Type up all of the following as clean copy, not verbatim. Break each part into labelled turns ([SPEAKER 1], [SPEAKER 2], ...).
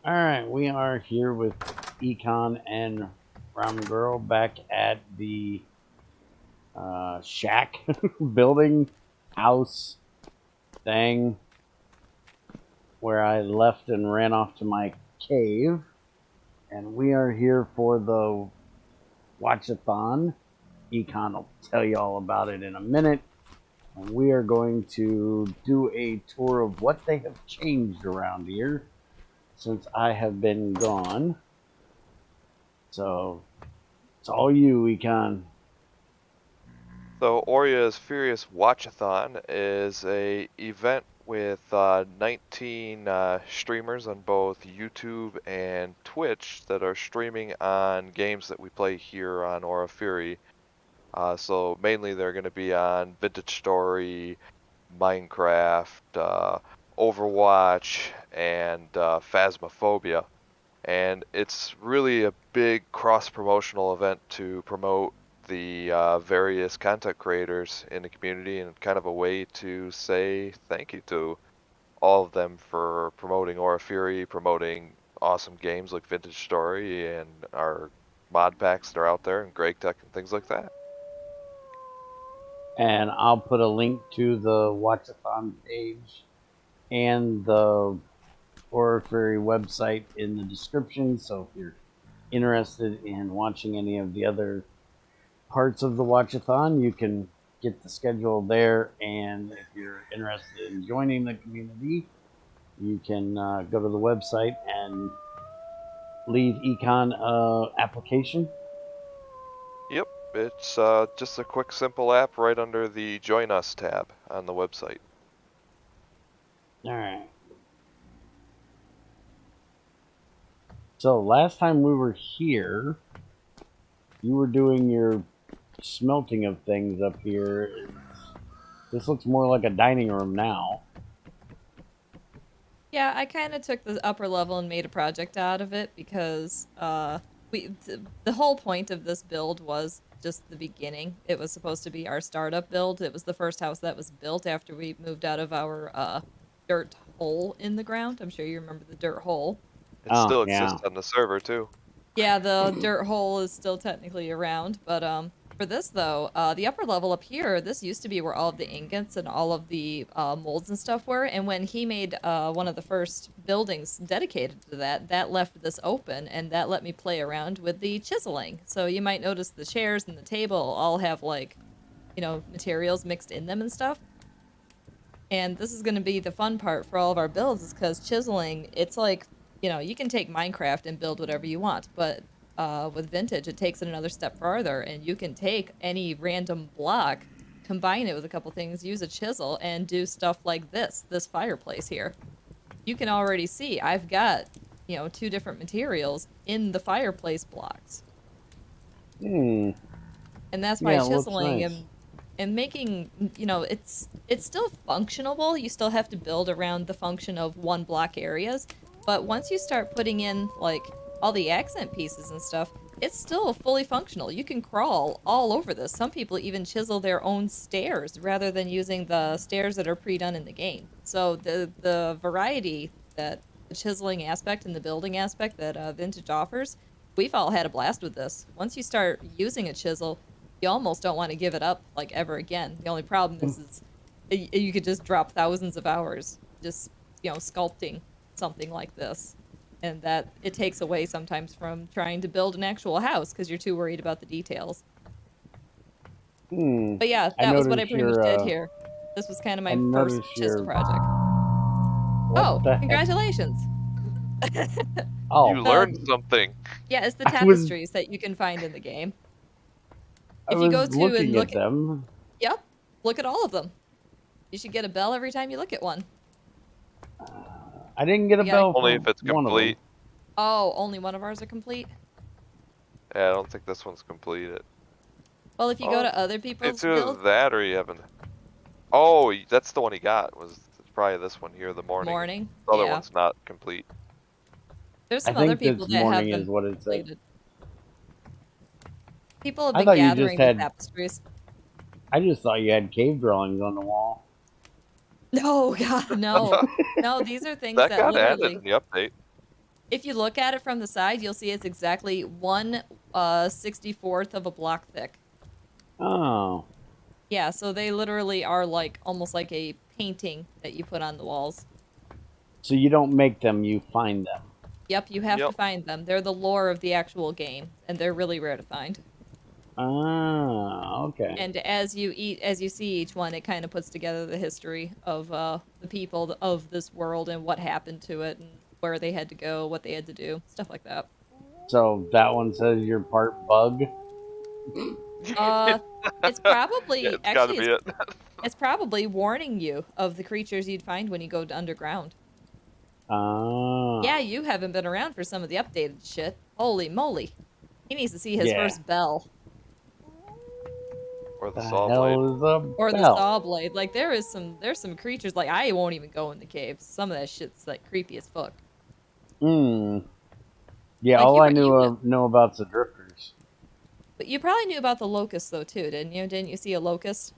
[SPEAKER 1] All right, we are here with Econ and Rammgirl back at the shack building house thing where I left and ran off to my cave. And we are here for the Watchathon. Econ will tell you all about it in a minute. And we are going to do a tour of what they have changed around here since I have been gone. So it's all you, Econ.
[SPEAKER 2] So Oria's Furious Watchathon is a event with 19 streamers on both YouTube and Twitch that are streaming on games that we play here on Aura Fury. So mainly they're going to be on Vintage Story, Minecraft, Overwatch, and Phasmophobia. And it's really a big cross-promotional event to promote the various content creators in the community, and kind of a way to say thank you to all of them for promoting Aura Fury, promoting awesome games like Vintage Story and our mod packs that are out there, and GregTech and things like that.
[SPEAKER 1] And I'll put a link to the Watchathon page and the Horror Fairy website in the description. So if you're interested in watching any of the other parts of the Watchathon, you can get the schedule there. And if you're interested in joining the community, you can go to the website and leave Econ application.
[SPEAKER 2] Yep, it's just a quick, simple app right under the Join Us tab on the website.
[SPEAKER 1] All right. So last time we were here, you were doing your smelting of things up here. This looks more like a dining room now.
[SPEAKER 3] Yeah, I kind of took the upper level and made a project out of it because the whole point of this build was just the beginning. It was supposed to be our startup build. It was the first house that was built after we moved out of our dirt hole in the ground. I'm sure you remember the dirt hole.
[SPEAKER 2] It still exists on the server too.
[SPEAKER 3] Yeah, the dirt hole is still technically around, but for this though, the upper level up here, this used to be where all of the ingots and all of the molds and stuff were, and when he made one of the first buildings dedicated to that, that left this open, and that let me play around with the chiseling. So you might notice the chairs and the table all have, like, you know, materials mixed in them and stuff. And this is going to be the fun part for all of our builds, is because chiseling, it's like, you know, you can take Minecraft and build whatever you want, but with Vintage, it takes it another step farther, and you can take any random block, combine it with a couple things, use a chisel, and do stuff like this fireplace here. You can already see I've got, you know, 2 different materials in the fireplace blocks. And that's why chiseling
[SPEAKER 1] nice.
[SPEAKER 3] and making, you know, it's still functional. You still have to build around the function of one block areas, but once you start putting in, like, all the accent pieces and stuff, it's still fully functional. You can crawl all over this. Some people even chisel their own stairs rather than using the stairs that are pre-done in the game. So the variety that the chiseling aspect and the building aspect that Vintage offers, we've all had a blast with this. Once you start using a chisel, you almost don't want to give it up, like, ever again. The only problem is you could just drop thousands of hours just, you know, sculpting something like this, and that it takes away sometimes from trying to build an actual house because you're too worried about the details. But yeah, that was what I pretty much did here. This was kind of my first chisel project. Oh, congratulations!
[SPEAKER 1] Oh,
[SPEAKER 2] you learned something.
[SPEAKER 3] Yeah, it's the tapestries that you can find in the game. If you go to and look at
[SPEAKER 1] them.
[SPEAKER 3] Yep, look at all of them. You should get a bell every time you look at one.
[SPEAKER 1] I didn't get a bell.
[SPEAKER 2] Only if it's complete.
[SPEAKER 3] Oh, only one of ours are complete?
[SPEAKER 2] Yeah, I don't think this one's completed.
[SPEAKER 3] Well, if you go to other people's builds...
[SPEAKER 2] that, or you haven't... Oh, that's the one he got. Was probably this one here, the morning. The other one's not complete.
[SPEAKER 3] There's some other people that have them completed. People have been gathering the tapestries.
[SPEAKER 1] I just thought you had cave drawings on the wall.
[SPEAKER 3] No, God, no. No, these are things that
[SPEAKER 2] got
[SPEAKER 3] literally...
[SPEAKER 2] added in the update.
[SPEAKER 3] If you look at it from the side, you'll see it's exactly 1/64th of a block thick.
[SPEAKER 1] Oh.
[SPEAKER 3] Yeah, so they literally are like almost like a painting that you put on the walls.
[SPEAKER 1] So you don't make them, you find them.
[SPEAKER 3] Yep, you have
[SPEAKER 2] Yep.
[SPEAKER 3] to find them. They're the lore of the actual game, and they're really rare to find.
[SPEAKER 1] Ah, okay.
[SPEAKER 3] And as you see each one, it kind of puts together the history of the people of this world and what happened to it and where they had to go, what they had to do, stuff like that.
[SPEAKER 1] So that one says you're part bug.
[SPEAKER 3] Uh, it's
[SPEAKER 2] Yeah,
[SPEAKER 3] probably
[SPEAKER 2] it's got to be it.
[SPEAKER 3] it's probably warning you of the creatures you'd find when you go underground.
[SPEAKER 1] Ah.
[SPEAKER 3] Yeah, you haven't been around for some of the updated shit. Holy moly. He needs to see his
[SPEAKER 1] Yeah.
[SPEAKER 3] first bell.
[SPEAKER 2] Or the
[SPEAKER 1] The
[SPEAKER 2] saw blade.
[SPEAKER 1] hell is a
[SPEAKER 3] Or the
[SPEAKER 1] bell?
[SPEAKER 3] saw blade. Like there's some creatures like I won't even go in the caves. Some of that shit's like creepy as fuck.
[SPEAKER 1] Hmm. Yeah,
[SPEAKER 3] Like
[SPEAKER 1] all I know about's the drifters.
[SPEAKER 3] but you probably knew about the locusts though too, didn't you? Didn't you see a locust?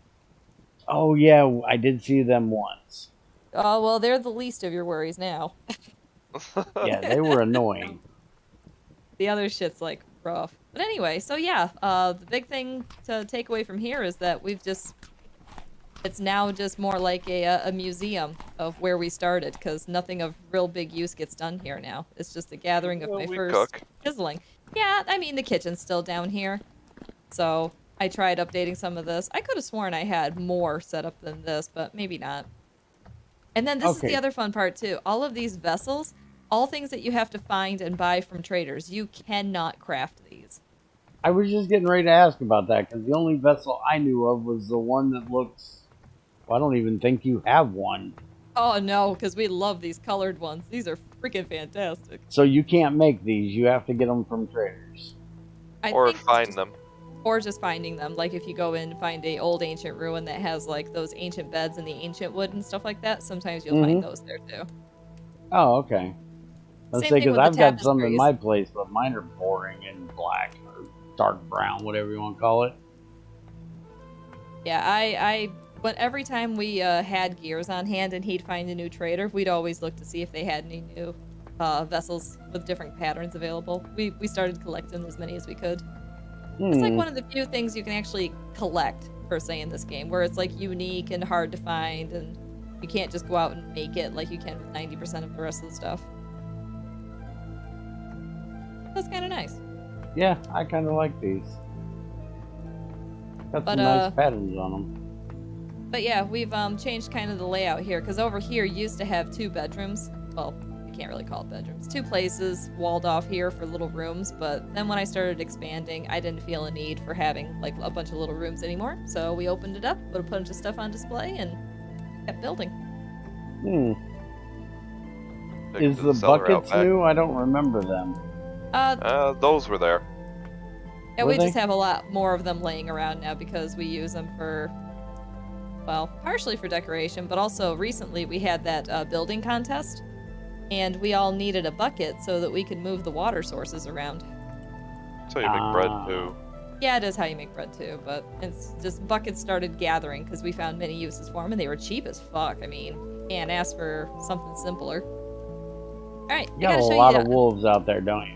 [SPEAKER 1] Oh yeah, I did see them once.
[SPEAKER 3] Oh well, they're the least of your worries now.
[SPEAKER 1] Yeah, they were annoying.
[SPEAKER 3] The other shit's like rough. But anyway, so yeah, the big thing to take away from here is that it's now just more like a museum of where we started, because nothing of real big use gets done here now. It's just a gathering of
[SPEAKER 2] Well,
[SPEAKER 3] my
[SPEAKER 2] we
[SPEAKER 3] first
[SPEAKER 2] cook.
[SPEAKER 3] chiseling. Yeah, I mean, the kitchen's still down here. So I tried updating some of this. I could have sworn I had more set up than this, but maybe not. And then this is the
[SPEAKER 1] Okay,
[SPEAKER 3] other fun part too. All of these vessels, all things that you have to find and buy from traders. You cannot craft these.
[SPEAKER 1] I was just getting ready to ask about that because the only vessel I knew of was the one that looks. Well, I don't even think you have one.
[SPEAKER 3] Oh no, because we love these colored ones. These are freaking fantastic.
[SPEAKER 1] So you can't make these. You have to get them from traders.
[SPEAKER 3] I
[SPEAKER 2] Or
[SPEAKER 3] think
[SPEAKER 2] find them.
[SPEAKER 3] or just finding them. Like if you go in and find a old ancient ruin that has like those ancient beds and the ancient wood and stuff like that, sometimes you'll find those there too.
[SPEAKER 1] Oh, okay. Let's
[SPEAKER 3] Same
[SPEAKER 1] say
[SPEAKER 3] thing
[SPEAKER 1] because
[SPEAKER 3] with the
[SPEAKER 1] I've got some in
[SPEAKER 3] tapestries.
[SPEAKER 1] my place, but mine are boring and black or dark brown, whatever you want to call it.
[SPEAKER 3] Yeah, but every time we had gears on hand and he'd find a new trader, we'd always look to see if they had any new vessels with different patterns available. We started collecting as many as we could. It's like one of the few things you can actually collect, per se, in this game, where it's like unique and hard to find, and you can't just go out and make it like you can with 90% of the rest of the stuff. That's kind of nice.
[SPEAKER 1] Yeah, I kind of like these. Got some nice patterns on them.
[SPEAKER 3] But yeah, we've changed kind of the layout here, because over here used to have 2 bedrooms. Well, you can't really call it bedrooms. 2 places walled off here for little rooms, but then when I started expanding, I didn't feel a need for having like a bunch of little rooms anymore. So we opened it up, put a bunch of stuff on display, and kept building.
[SPEAKER 1] Is the buckets new? I don't remember them.
[SPEAKER 2] Those were there.
[SPEAKER 3] Yeah,
[SPEAKER 1] Were
[SPEAKER 3] we just
[SPEAKER 1] they?
[SPEAKER 3] have a lot more of them laying around now because we use them for, well, partially for decoration, but also recently we had that building contest, and we all needed a bucket so that we could move the water sources around.
[SPEAKER 2] That's how you make bread too.
[SPEAKER 3] Yeah, it is how you make bread too, but it's just buckets started gathering because we found many uses for them, and they were cheap as fuck. I mean, can't ask for something simpler. All right,
[SPEAKER 1] You got a lot of wolves out there, don't you?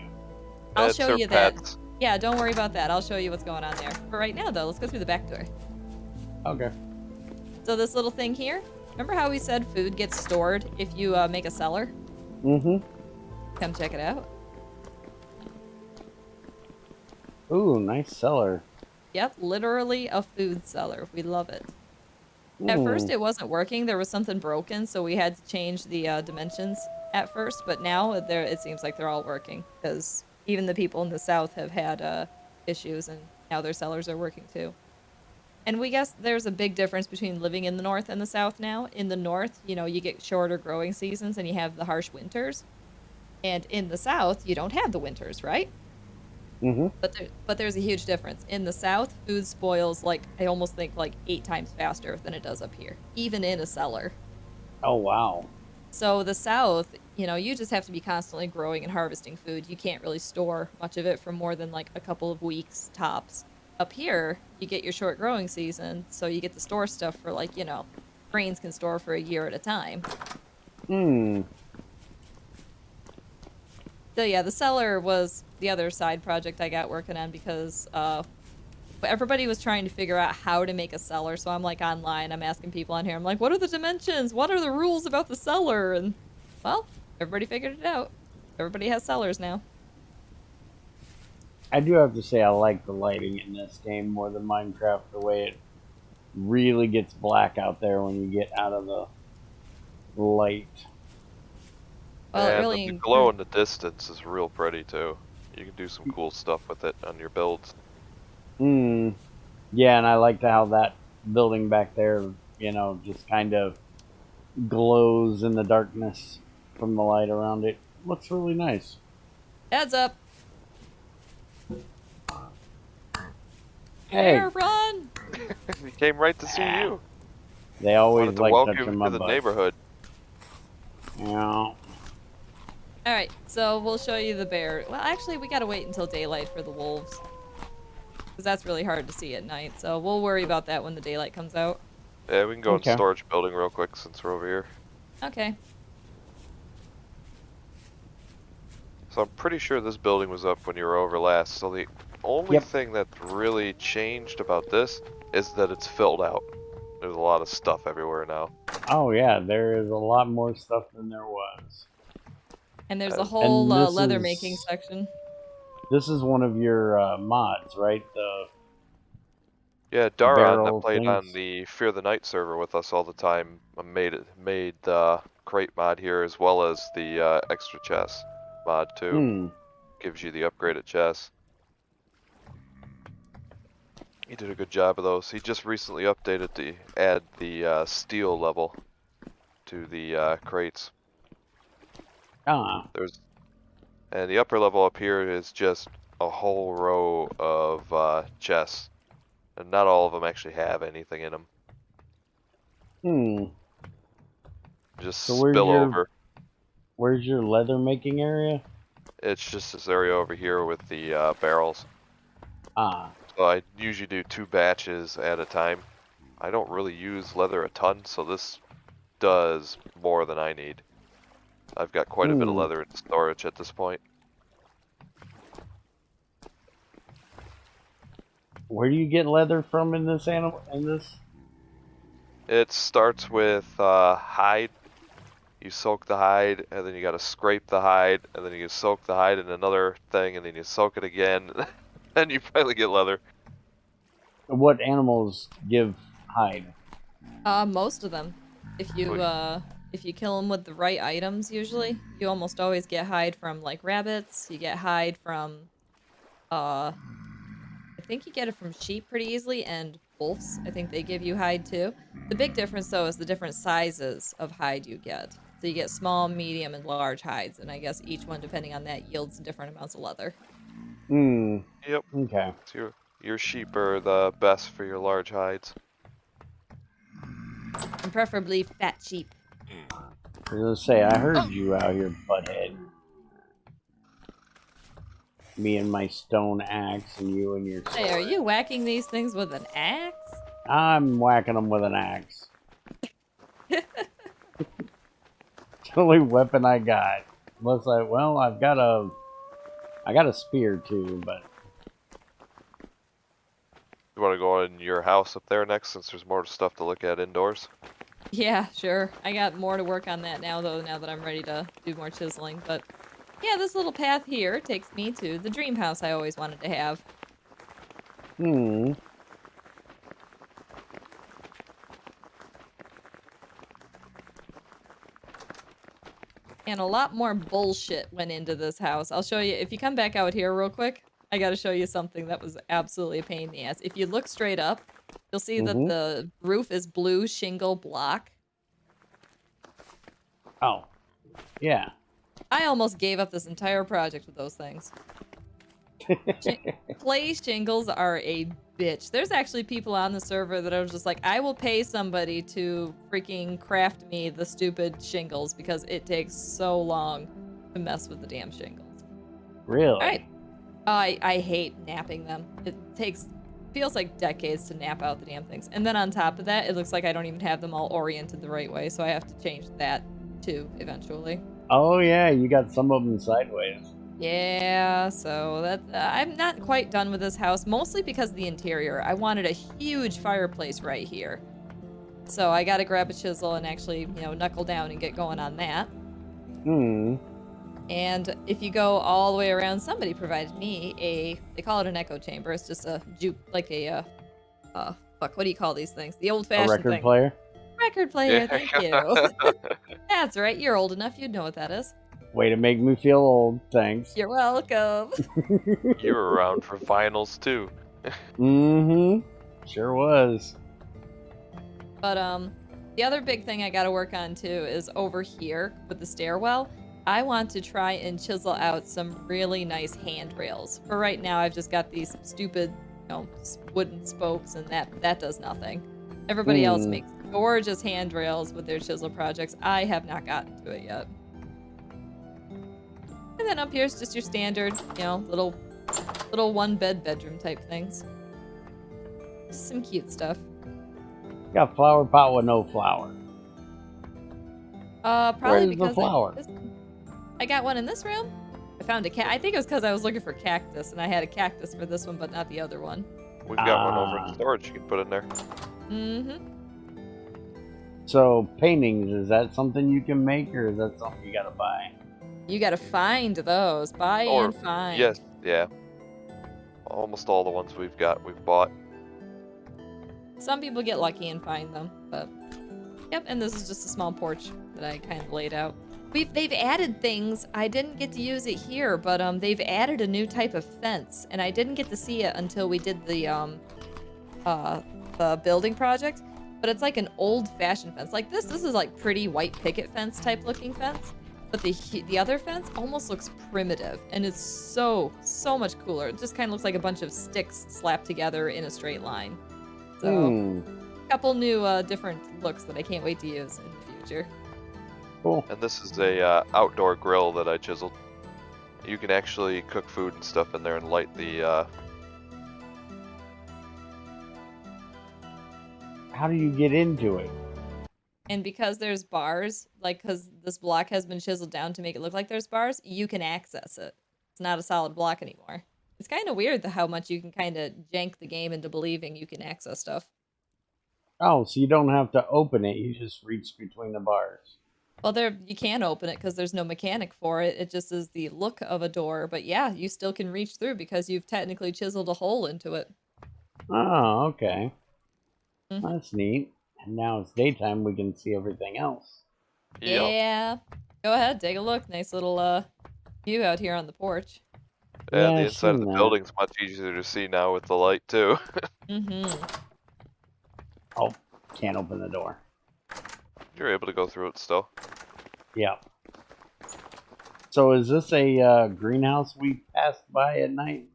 [SPEAKER 3] I'll show you that.
[SPEAKER 2] Pets.
[SPEAKER 3] Yeah, don't worry about that. I'll show you what's going on there. For right now, though, let's go through the back door.
[SPEAKER 1] Okay.
[SPEAKER 3] So this little thing here, remember how we said food gets stored if you make a cellar?
[SPEAKER 1] Mm-hmm.
[SPEAKER 3] Come check it out.
[SPEAKER 1] Ooh, nice cellar.
[SPEAKER 3] Yep, literally a food cellar. We love it. At first, it wasn't working. There was something broken, so we had to change the dimensions at first. But now, it seems like they're all working, because even the people in the south have had issues, and now their cellars are working too. And we guess there's a big difference between living in the north and the south now. In the north, you know, you get shorter growing seasons and you have the harsh winters. And in the south, you don't have the winters, right?
[SPEAKER 1] Mm-hmm.
[SPEAKER 3] But there's a huge difference. In the south, food spoils, like, I almost think, like, 8 times faster than it does up here, even in a cellar.
[SPEAKER 1] Oh, wow.
[SPEAKER 3] So the south, you know, you just have to be constantly growing and harvesting food. You can't really store much of it for more than, like, a couple of weeks tops. Up here, you get your short growing season, so you get to store stuff for, like, you know, grains can store for a year at a time. So yeah, the cellar was the other side project I got working on because everybody was trying to figure out how to make a cellar. So I'm like online, I'm asking people on here, I'm like, what are the dimensions? What are the rules about the cellar? And well, everybody figured it out. Everybody has cellars now.
[SPEAKER 1] I do have to say I like the lighting in this game more than Minecraft. The way it really gets black out there when you get out of the light.
[SPEAKER 3] Well, it
[SPEAKER 2] And the
[SPEAKER 3] really
[SPEAKER 2] glow in the distance is real pretty too. You can do some cool stuff with it on your builds.
[SPEAKER 1] Yeah, and I liked how that building back there, just kind of glows in the darkness from the light around it. Looks really nice.
[SPEAKER 3] Heads up.
[SPEAKER 1] Hey,
[SPEAKER 3] Bear, run!
[SPEAKER 2] He came right to see you.
[SPEAKER 1] they always
[SPEAKER 2] Wanted to
[SPEAKER 1] like
[SPEAKER 2] welcome
[SPEAKER 1] touching
[SPEAKER 2] you
[SPEAKER 1] my
[SPEAKER 2] to the
[SPEAKER 1] butt.
[SPEAKER 2] neighborhood.
[SPEAKER 1] Yeah.
[SPEAKER 3] Alright, so we'll show you the bear. Well, actually, we gotta wait until daylight for the wolves. Because that's really hard to see at night, so we'll worry about that when the daylight comes out.
[SPEAKER 2] Yeah, we can go in
[SPEAKER 1] Okay.
[SPEAKER 2] storage building real quick since we're over here.
[SPEAKER 3] Okay.
[SPEAKER 2] So I'm pretty sure this building was up when you were over last. So the only
[SPEAKER 1] Yep.
[SPEAKER 2] thing that's really changed about this is that it's filled out. There's a lot of stuff everywhere now.
[SPEAKER 1] Oh yeah, there is a lot more stuff than there was.
[SPEAKER 3] And there's a
[SPEAKER 2] And
[SPEAKER 3] whole
[SPEAKER 1] And this
[SPEAKER 3] leather making
[SPEAKER 1] is
[SPEAKER 3] section.
[SPEAKER 1] one of your mods, right? The
[SPEAKER 2] yeah, Daron that
[SPEAKER 1] barrel
[SPEAKER 2] played on
[SPEAKER 1] things.
[SPEAKER 2] the Fear the Night server with us all the time made the crate mod here as well as the extra chest mod too. Gives you the upgraded chest. He did a good job of those. He just recently updated to add the steel level to the crates. And the upper level up here is just a whole row of chests, and not all of them actually have anything in them. Just
[SPEAKER 1] So
[SPEAKER 2] spill over.
[SPEAKER 1] where's your leather making area?
[SPEAKER 2] It's just this area over here with the barrels. So I usually do 2 batches at a time. I don't really use leather a ton, so this does more than I need. I've got quite a bit of leather in storage at this point.
[SPEAKER 1] Where do you get leather from in this
[SPEAKER 2] It starts with hide. You soak the hide, and then you gotta scrape the hide, and then you soak the hide in another thing, and then you soak it again, and you finally get leather.
[SPEAKER 1] What animals give hide?
[SPEAKER 3] Most of them. If you kill them with the right items, usually, you almost always get hide from, like, rabbits. You get hide from, I think you get it from sheep pretty easily, and wolves. I think they give you hide, too. The big difference, though, is the different sizes of hide you get. So you get small, medium, and large hides, and I guess each one, depending on that, yields different amounts of leather.
[SPEAKER 2] Yep.
[SPEAKER 1] Okay.
[SPEAKER 2] So your sheep are the best for your large hides.
[SPEAKER 3] And preferably fat sheep.
[SPEAKER 1] I was gonna say, I heard you out here, butthead. Me and my stone axe, and you and your sword.
[SPEAKER 3] Hey, are you whacking these things with an axe?
[SPEAKER 1] I'm whacking them with an axe. It's the only weapon I got. Unless I've got a spear too, but
[SPEAKER 2] You want to go in your house up there next, since there's more stuff to look at indoors?
[SPEAKER 3] Yeah, sure. I got more to work on that now, though, now that I'm ready to do more chiseling. But yeah, this little path here takes me to the dream house I always wanted to have. And a lot more bullshit went into this house. I'll show you. If you come back out here real quick, I gotta show you something that was absolutely a pain in the ass. If you look straight up, you'll see that the roof is blue shingle block.
[SPEAKER 1] Oh, yeah.
[SPEAKER 3] I almost gave up this entire project with those things. Clay shingles are a bitch. There's actually people on the server that are just like, I will pay somebody to freaking craft me the stupid shingles because it takes so long to mess with the damn shingles.
[SPEAKER 1] Really?
[SPEAKER 3] All right. I hate napping them. It feels like decades to nap out the damn things. And then on top of that, it looks like I don't even have them all oriented the right way, so I have to change that too eventually.
[SPEAKER 1] Oh yeah, you got some of them sideways.
[SPEAKER 3] Yeah, so that I'm not quite done with this house, mostly because of the interior. I wanted a huge fireplace right here. So I gotta grab a chisel and actually, knuckle down and get going on that.
[SPEAKER 1] Hmm.
[SPEAKER 3] And if you go all the way around, somebody provided me they call it an echo chamber. It's just a juke, like fuck, what do you call these things? The
[SPEAKER 1] A
[SPEAKER 3] old-fashioned
[SPEAKER 1] record
[SPEAKER 3] thing.
[SPEAKER 1] player?
[SPEAKER 3] Record player, thank you. That's right, you're old enough, you'd know what that is.
[SPEAKER 1] Way to make me feel old. Thanks.
[SPEAKER 3] You're welcome.
[SPEAKER 2] You were around for finals too.
[SPEAKER 1] Mm-hmm. Sure was.
[SPEAKER 3] But the other big thing I gotta work on too is over here with the stairwell. I want to try and chisel out some really nice handrails. For right now, I've just got these stupid, wooden spokes, and that does nothing. Everybody else makes gorgeous handrails with their chisel projects. I have not gotten to it yet. And then up here is just your standard, little one bedroom type things. Just some cute stuff.
[SPEAKER 1] Got flower pot with no flower.
[SPEAKER 3] Probably
[SPEAKER 1] Where's the
[SPEAKER 3] because
[SPEAKER 1] flower?
[SPEAKER 3] I got one in this room. I found a cat. I think it was because I was looking for cactus, and I had a cactus for this one, but not the other one.
[SPEAKER 2] We've got one over in storage you can put in there.
[SPEAKER 3] Mm-hmm.
[SPEAKER 1] So paintings, is that something you can make, or is that something you gotta buy?
[SPEAKER 3] You gotta find those. Buy and find.
[SPEAKER 2] Yes, yeah. Almost all the ones we've bought.
[SPEAKER 3] Some people get lucky and find them, but yep. And this is just a small porch that I kind of laid out. They've added things. I didn't get to use it here, but they've added a new type of fence, and I didn't get to see it until we did the building project. But it's like an old-fashioned fence. Like this is like pretty white picket fence type looking fence. But the other fence almost looks primitive, and it's so much cooler. It just kind of looks like a bunch of sticks slapped together in a straight line. So, a couple new different looks that I can't wait to use in the future.
[SPEAKER 1] Cool.
[SPEAKER 2] And this is a outdoor grill that I chiseled. You can actually cook food and stuff in there and light the.
[SPEAKER 1] How do you get into it?
[SPEAKER 3] And because there's bars, like because this block has been chiseled down to make it look like there's bars, you can access it. It's not a solid block anymore. It's kind of weird how much you can kind of jank the game into believing you can access stuff.
[SPEAKER 1] Oh, so you don't have to open it, you just reach between the bars.
[SPEAKER 3] Well, you can open it because there's no mechanic for it. It just is the look of a door. But yeah, you still can reach through because you've technically chiseled a hole into it.
[SPEAKER 1] Oh, okay.
[SPEAKER 3] Mm-hmm.
[SPEAKER 1] That's neat. And now it's daytime, we can see everything else.
[SPEAKER 2] Yep.
[SPEAKER 3] Yeah. Go ahead, take a look. Nice little view out here on the porch.
[SPEAKER 2] Yeah,
[SPEAKER 1] Yeah,
[SPEAKER 2] the
[SPEAKER 1] I've
[SPEAKER 2] inside of
[SPEAKER 1] seen
[SPEAKER 2] the
[SPEAKER 1] that.
[SPEAKER 2] building's much easier to see now with the light too.
[SPEAKER 3] Mm-hmm.
[SPEAKER 1] Oh, can't open the door.
[SPEAKER 2] You're able to go through it still.
[SPEAKER 1] Yeah. So is this a greenhouse we passed by at night?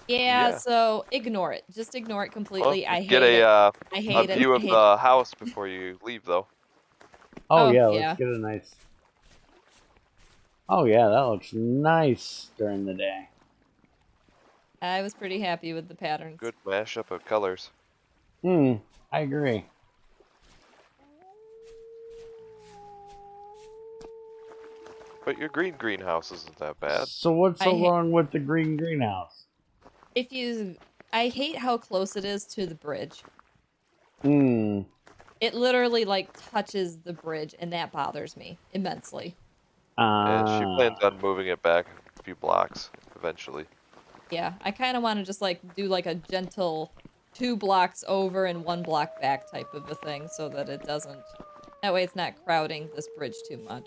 [SPEAKER 3] Yeah, so ignore it. Just ignore it completely.
[SPEAKER 2] Well,
[SPEAKER 3] I hate
[SPEAKER 2] get
[SPEAKER 3] it. I
[SPEAKER 2] a
[SPEAKER 3] hate it.
[SPEAKER 2] view
[SPEAKER 3] I
[SPEAKER 2] of
[SPEAKER 3] hate
[SPEAKER 2] the house before you leave, though.
[SPEAKER 1] Oh,
[SPEAKER 3] Oh,
[SPEAKER 1] yeah,
[SPEAKER 3] yeah.
[SPEAKER 1] let's get a nice... Oh yeah, that looks nice during the day.
[SPEAKER 3] I was pretty happy with the patterns.
[SPEAKER 2] Good mashup of colors.
[SPEAKER 1] I agree.
[SPEAKER 2] But your greenhouse isn't that bad.
[SPEAKER 1] So what's so wrong with the greenhouse?
[SPEAKER 3] I hate how close it is to the bridge.
[SPEAKER 1] It
[SPEAKER 3] literally like touches the bridge, and that bothers me immensely.
[SPEAKER 2] And she plans on moving it back a few blocks eventually.
[SPEAKER 3] Yeah, I kind of want to just like do like a gentle 2 blocks over and 1 block back type of a thing, so that it doesn't. That way, it's not crowding this bridge too much.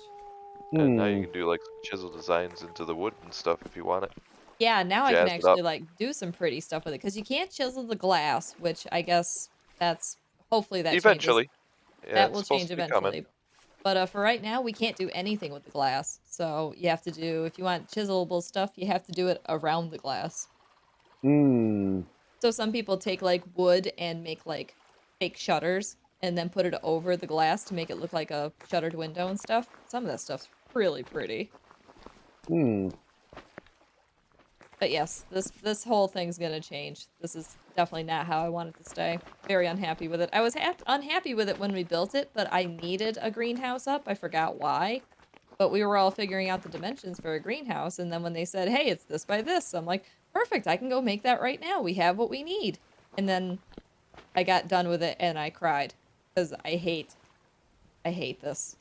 [SPEAKER 2] And now you can do like some chisel designs into the wood and stuff if you want it.
[SPEAKER 3] Yeah, now I
[SPEAKER 2] Jazz
[SPEAKER 3] can
[SPEAKER 2] it
[SPEAKER 3] actually
[SPEAKER 2] up.
[SPEAKER 3] like do some pretty stuff with it, because you can't chisel the glass, which I guess hopefully that
[SPEAKER 2] Eventually.
[SPEAKER 3] changes.
[SPEAKER 2] Yeah,
[SPEAKER 3] That
[SPEAKER 2] it's
[SPEAKER 3] will
[SPEAKER 2] supposed
[SPEAKER 3] change
[SPEAKER 2] to be coming.
[SPEAKER 3] eventually. But for right now, we can't do anything with the glass. So you have to do, if you want chiselable stuff, you have to do it around the glass. So some people take like wood and make like fake shutters and then put it over the glass to make it look like a shuttered window and stuff. Some of that stuff's really pretty. But yes, this whole thing's gonna change. This is definitely not how I want it to stay. Very unhappy with it. I was unhappy with it when we built it, but I needed a greenhouse up. I forgot why. but we were all figuring out the dimensions for a greenhouse, and then when they said, hey, it's this by this, I'm like, perfect, I can go make that right now. We have what we need. And then I got done with it and I cried because I hate this.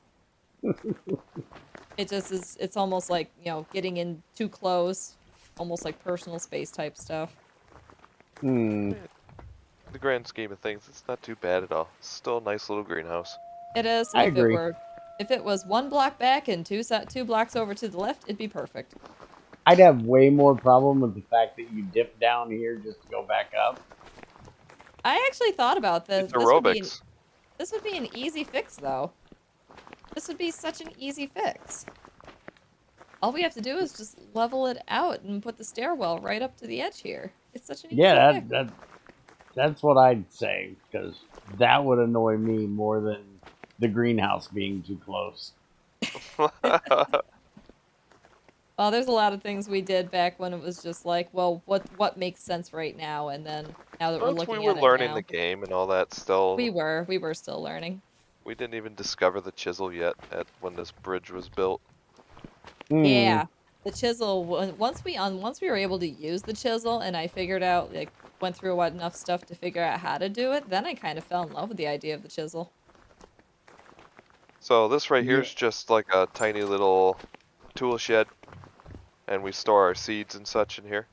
[SPEAKER 3] It just is, it's almost like, you know, getting in too close, almost like personal space type stuff.
[SPEAKER 1] Hmm.
[SPEAKER 2] In the grand scheme of things, it's not too bad at all. It's still a nice little greenhouse.
[SPEAKER 3] It is, and
[SPEAKER 1] I agree.
[SPEAKER 3] if it was 1 block back and two blocks over to the left, it'd be perfect.
[SPEAKER 1] I'd have way more problem with the fact that you dip down here just to go back up.
[SPEAKER 3] I actually thought about this.
[SPEAKER 2] It's aerobics.
[SPEAKER 3] This would be an easy fix, though. This would be such an easy fix. All we have to do is just level it out and put the stairwell right up to the edge here. It's such an easy fix.
[SPEAKER 1] That's what I'd say, because that would annoy me more than the greenhouse being too close.
[SPEAKER 3] Well, there's a lot of things we did back when it was just like, well, what makes sense right now, and then now that we're
[SPEAKER 2] Once
[SPEAKER 3] looking
[SPEAKER 2] we were
[SPEAKER 3] at it
[SPEAKER 2] learning
[SPEAKER 3] now,
[SPEAKER 2] the game and all that, still
[SPEAKER 3] we were still learning.
[SPEAKER 2] we didn't even discover the chisel yet when this bridge was built.
[SPEAKER 3] Yeah, the chisel. Once we were able to use the chisel, and I figured out, like, went through enough stuff to figure out how to do it, then I kind of fell in love with the idea of the chisel.
[SPEAKER 2] So this right here is just like a tiny little tool shed, and we store our seeds and such in here.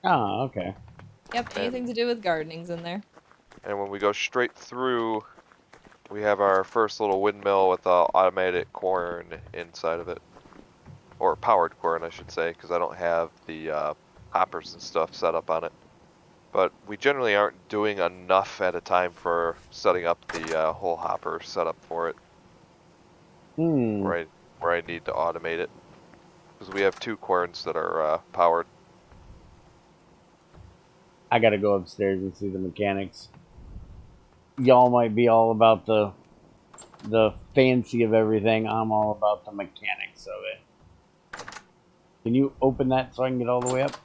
[SPEAKER 1] Oh, okay.
[SPEAKER 3] Yep, anything to do with gardening's in there.
[SPEAKER 2] And when we go straight through, we have our first little windmill with a automated quern inside of it. Or powered quern, I should say, because I don't have the hoppers and stuff set up on it. But we generally aren't doing enough at a time for setting up the whole hopper setup for it. Where I need to automate it. Because we have 2 querns that are powered.
[SPEAKER 1] I gotta go upstairs and see the mechanics. Y'all might be all about the fancy of everything. I'm all about the mechanics of it. Can you open that so I can get all the way up?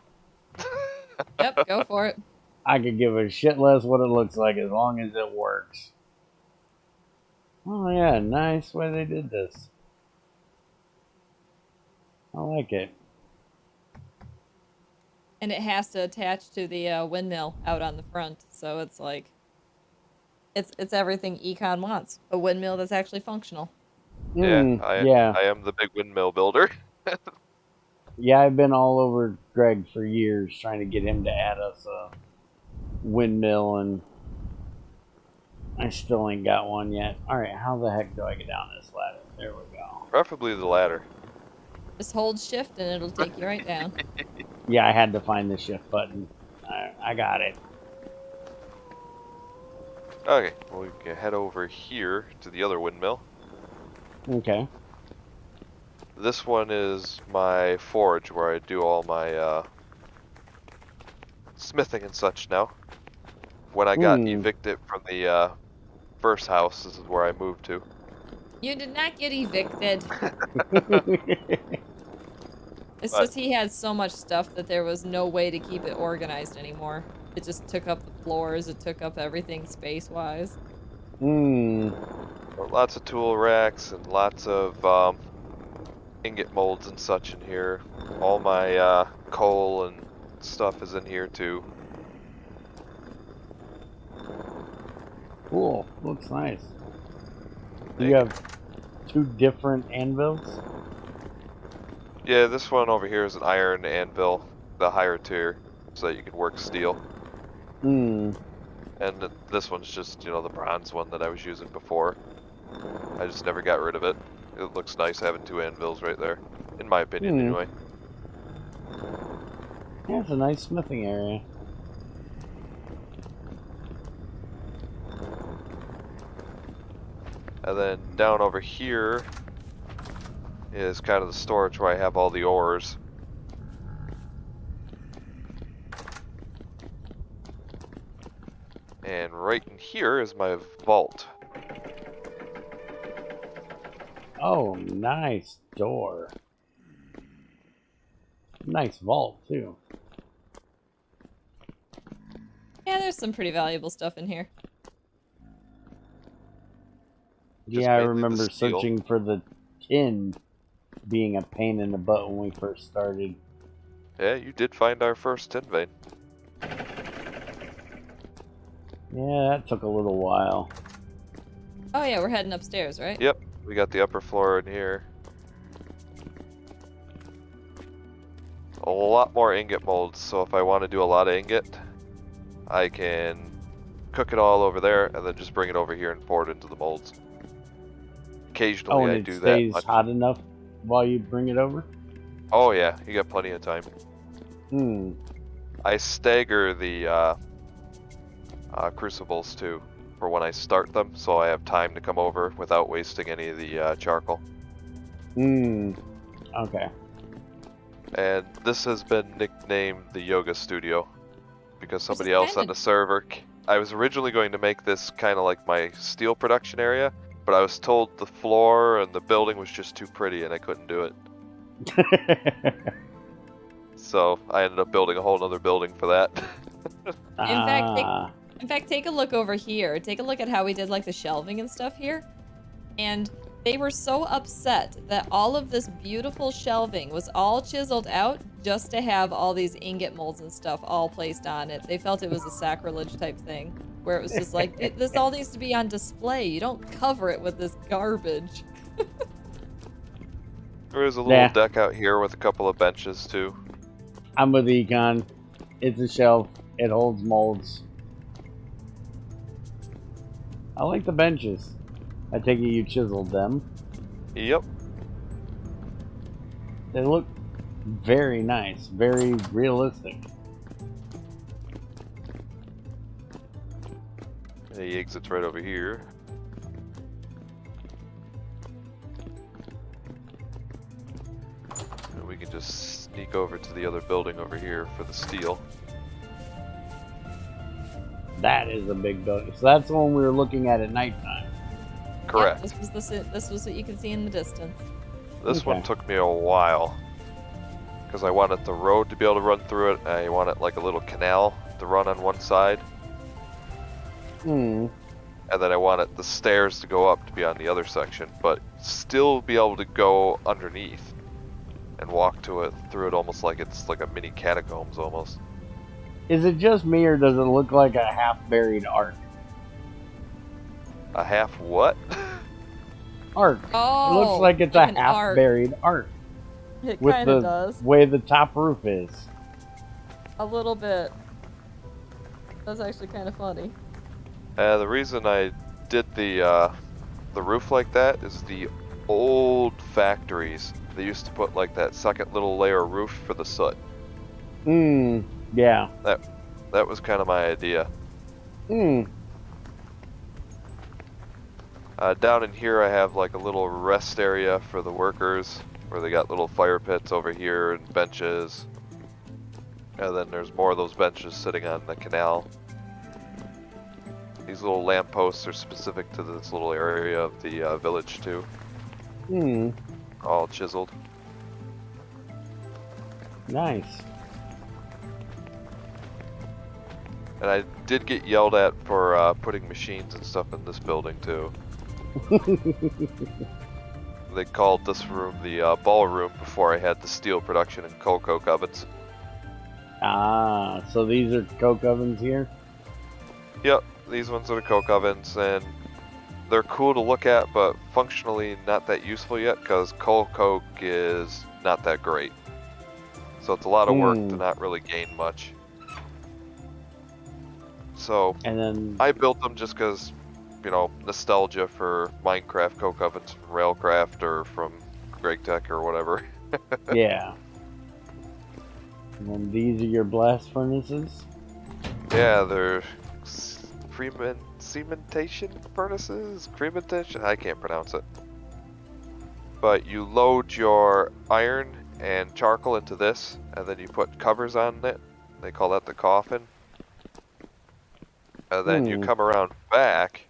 [SPEAKER 3] Yep, go for it.
[SPEAKER 1] I could give a shit less what it looks like as long as it works. Oh yeah, nice way they did this. I like it.
[SPEAKER 3] And it has to attach to the windmill out on the front, so it's like, it's everything Econ wants. A windmill that's actually functional.
[SPEAKER 2] I am the big windmill builder.
[SPEAKER 1] Yeah, I've been all over Greg for years trying to get him to add us a windmill, and I still ain't got one yet. Alright, how the heck do I get down this ladder? There we go.
[SPEAKER 2] Preferably the ladder.
[SPEAKER 3] Just hold shift and it'll take you right down.
[SPEAKER 1] Yeah, I had to find the shift button. I got it.
[SPEAKER 2] Okay, well, we can head over here to the other windmill.
[SPEAKER 1] Okay.
[SPEAKER 2] This one is my forge where I do all my smithing and such now. When I got evicted from the first house, this is where I moved to.
[SPEAKER 3] You did not get evicted. It's just he had so much stuff that there was no way to keep it organized anymore. It just took up the floors, it took up everything space-wise.
[SPEAKER 2] Lots of tool racks and lots of ingot molds and such in here. All my coal and stuff is in here too.
[SPEAKER 1] Cool. Looks nice. You have 2 different anvils?
[SPEAKER 2] Yeah, this one over here is an iron anvil, the higher tier, so that you can work steel. And this one's just, you know, the bronze one that I was using before. I just never got rid of it. It looks nice having 2 anvils right there, in my opinion anyway.
[SPEAKER 1] Yeah, it's a nice smithing area.
[SPEAKER 2] And then down over here is kind of the storage where I have all the ores. And right in here is my vault.
[SPEAKER 1] Oh, nice door. Nice vault, too.
[SPEAKER 3] Yeah, there's some pretty valuable stuff in here.
[SPEAKER 1] Yeah, I remember searching for the tin being a pain in the butt when we first started.
[SPEAKER 2] Yeah, you did find our first tin vein.
[SPEAKER 1] Yeah, that took a little while.
[SPEAKER 3] Oh yeah, we're heading upstairs, right?
[SPEAKER 2] Yep, we got the upper floor in here. A lot more ingot molds, so if I want to do a lot of ingot, I can cook it all over there and then just bring it over here and pour it into the molds.
[SPEAKER 1] Oh,
[SPEAKER 2] Occasionally
[SPEAKER 1] and
[SPEAKER 2] I
[SPEAKER 1] it
[SPEAKER 2] do that
[SPEAKER 1] stays
[SPEAKER 2] much.
[SPEAKER 1] hot enough while you bring it over?
[SPEAKER 2] Oh yeah, you got plenty of time.
[SPEAKER 1] Hmm.
[SPEAKER 2] I stagger the crucibles too for when I start them, so I have time to come over without wasting any of the charcoal.
[SPEAKER 1] Hmm. Okay.
[SPEAKER 2] And this has been nicknamed the Yoga Studio because
[SPEAKER 3] Which is
[SPEAKER 2] somebody else
[SPEAKER 3] kind
[SPEAKER 2] on
[SPEAKER 3] of
[SPEAKER 2] the server. I was originally going to make this kind of like my steel production area, but I was told the floor and the building was just too pretty and I couldn't do it. So I ended up building a whole other building for that.
[SPEAKER 3] In fact,
[SPEAKER 1] Ah.
[SPEAKER 3] take a look over here. Take a look at how we did like the shelving and stuff here. And they were so upset that all of this beautiful shelving was all chiseled out just to have all these ingot molds and stuff all placed on it. They felt it was a sacrilege type thing, where it was just like, this all needs to be on display. You don't cover it with this garbage.
[SPEAKER 2] There is a little
[SPEAKER 1] Yeah,
[SPEAKER 2] deck out here with a couple of benches too.
[SPEAKER 1] I'm with Econ. It's a shelf. It holds molds. I like the benches. I take it you chiseled them.
[SPEAKER 2] Yep.
[SPEAKER 1] They look very nice, very realistic.
[SPEAKER 2] The exit's right over here. And we can just sneak over to the other building over here for the steel.
[SPEAKER 1] That is a big building. So that's the one we were looking at nighttime.
[SPEAKER 2] Correct.
[SPEAKER 3] Yep, this was what you can see in the distance.
[SPEAKER 2] This one
[SPEAKER 1] Okay.
[SPEAKER 2] took me a while because I wanted the road to be able to run through it. I wanted like a little canal to run on one side,
[SPEAKER 1] Hmm.
[SPEAKER 2] and then I wanted the stairs to go up to be on the other section, but still be able to go underneath and walk to it through it almost like it's like a mini catacombs almost.
[SPEAKER 1] Is it just me, or does it look like a half-buried ark?
[SPEAKER 2] A half what?
[SPEAKER 1] Ark.
[SPEAKER 3] Oh,
[SPEAKER 1] It looks like it's
[SPEAKER 3] like
[SPEAKER 1] a
[SPEAKER 3] an arc.
[SPEAKER 1] half-buried ark
[SPEAKER 3] It
[SPEAKER 1] with
[SPEAKER 3] kind of
[SPEAKER 1] the
[SPEAKER 3] does.
[SPEAKER 1] way the top roof is.
[SPEAKER 3] A little bit. That's actually kind of funny.
[SPEAKER 2] The reason I did the roof like that is the old factories. They used to put like that second little layer of roof for the soot.
[SPEAKER 1] Hmm. Yeah.
[SPEAKER 2] That was kind of my idea.
[SPEAKER 1] Hmm.
[SPEAKER 2] Down in here I have like a little rest area for the workers where they got little fire pits over here and benches. And then there's more of those benches sitting on the canal. These little lampposts are specific to this little area of the village too.
[SPEAKER 1] Hmm.
[SPEAKER 2] All chiseled.
[SPEAKER 1] Nice.
[SPEAKER 2] And I did get yelled at for putting machines and stuff in this building too. They called this room the ballroom before I had the steel production and coal coke ovens.
[SPEAKER 1] Ah, so these are coke ovens here?
[SPEAKER 2] Yep, these ones are the coke ovens, and they're cool to look at, but functionally not that useful yet because coal coke is not that great. So it's a lot of work to not really gain much. So
[SPEAKER 1] And then
[SPEAKER 2] I built them just because, you know, nostalgia for Minecraft coke ovens from Railcraft or from GregTech or whatever.
[SPEAKER 1] yeah. And then these are your blast furnaces?
[SPEAKER 2] Yeah, they're cementation furnaces? Crementation? I can't pronounce it. But you load your iron and charcoal into this, and then you put covers on it. They call that the coffin. And then you come around back,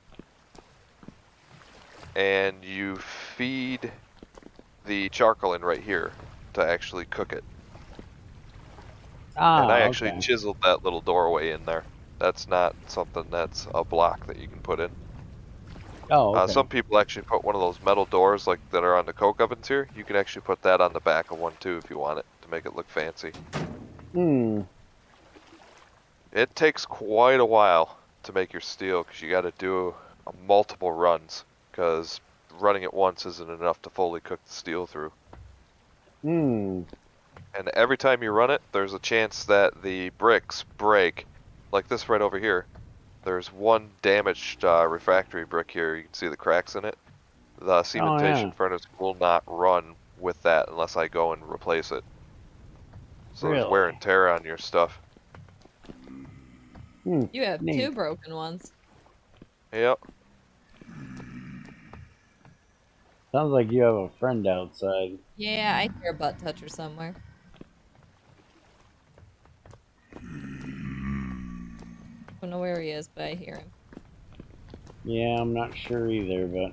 [SPEAKER 2] and you feed the charcoal in right here to actually cook it.
[SPEAKER 1] Ah,
[SPEAKER 2] And I actually
[SPEAKER 1] okay.
[SPEAKER 2] chiseled that little doorway in there. That's not something that's a block that you can put in.
[SPEAKER 1] Oh, okay.
[SPEAKER 2] Some people actually put one of those metal doors like that are on the coke ovens here. You can actually put that on the back of one too if you want it to make it look fancy.
[SPEAKER 1] Hmm.
[SPEAKER 2] It takes quite a while to make your steel because you got to do multiple runs because running it once isn't enough to fully cook the steel through.
[SPEAKER 1] Hmm.
[SPEAKER 2] And every time you run it, there's a chance that the bricks break, like this right over here. There's one damaged refractory brick here. You can see the cracks in it. The
[SPEAKER 1] Oh, yeah.
[SPEAKER 2] cementation furnace will not run with that unless I go and replace it. So there's wear
[SPEAKER 1] Really?
[SPEAKER 2] and tear on your stuff.
[SPEAKER 1] Hmm.
[SPEAKER 3] You have
[SPEAKER 1] Neat.
[SPEAKER 3] 2 broken ones.
[SPEAKER 2] Yep.
[SPEAKER 1] Sounds like you have a friend outside.
[SPEAKER 3] Yeah, I hear a butt toucher somewhere. Don't know where he is, but I hear him.
[SPEAKER 1] Yeah, I'm not sure either, but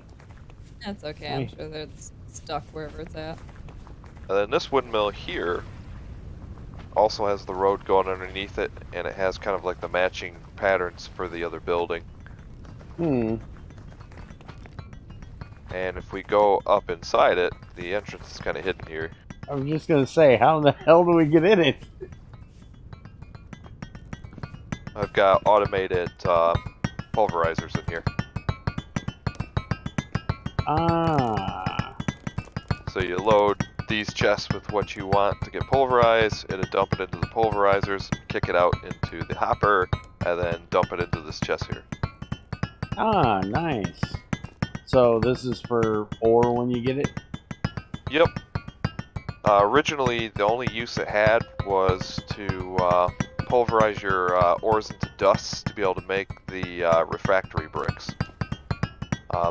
[SPEAKER 3] That's okay. I'm sure they're stuck wherever it's at.
[SPEAKER 2] And then this windmill here also has the road going underneath it, and it has kind of like the matching patterns for the other building.
[SPEAKER 1] Hmm.
[SPEAKER 2] And if we go up inside it, the entrance is kind of hidden here.
[SPEAKER 1] I was just gonna say, how the hell do we get in it?
[SPEAKER 2] I've got automated pulverizers in here.
[SPEAKER 1] Ah.
[SPEAKER 2] So you load these chests with what you want to get pulverized, it'll dump it into the pulverizers, kick it out into the hopper, and then dump it into this chest here.
[SPEAKER 1] Ah, nice. So this is for ore when you get it?
[SPEAKER 2] Yep. Originally, the only use it had was to pulverize your ores into dust to be able to make the refractory bricks.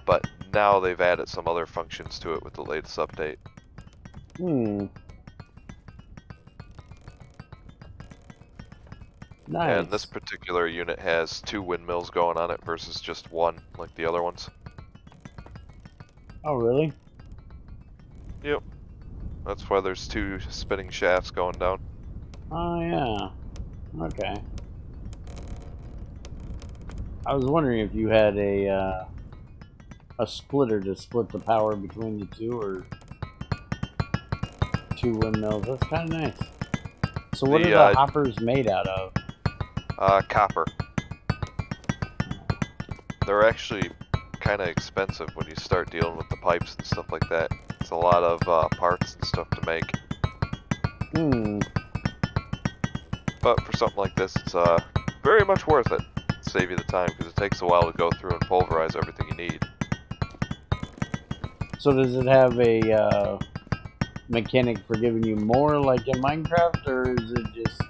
[SPEAKER 2] But now they've added some other functions to it with the latest update.
[SPEAKER 1] Hmm. Nice.
[SPEAKER 2] And this particular unit has 2 windmills going on it versus just one like the other ones.
[SPEAKER 1] Oh, really?
[SPEAKER 2] Yep. That's why there's 2 spinning shafts going down.
[SPEAKER 1] Oh, yeah. Okay. I was wondering if you had a splitter to split the power between the two, or 2 windmills. That's kind of nice. So what are the
[SPEAKER 2] The
[SPEAKER 1] hoppers made out of?
[SPEAKER 2] copper. They're actually kind of expensive when you start dealing with the pipes and stuff like that. It's a lot of parts and stuff to make.
[SPEAKER 1] Hmm.
[SPEAKER 2] But for something like this, it's very much worth it. Save you the time because it takes a while to go through and pulverize everything you need.
[SPEAKER 1] So does it have a mechanic for giving you more like in Minecraft, or is it just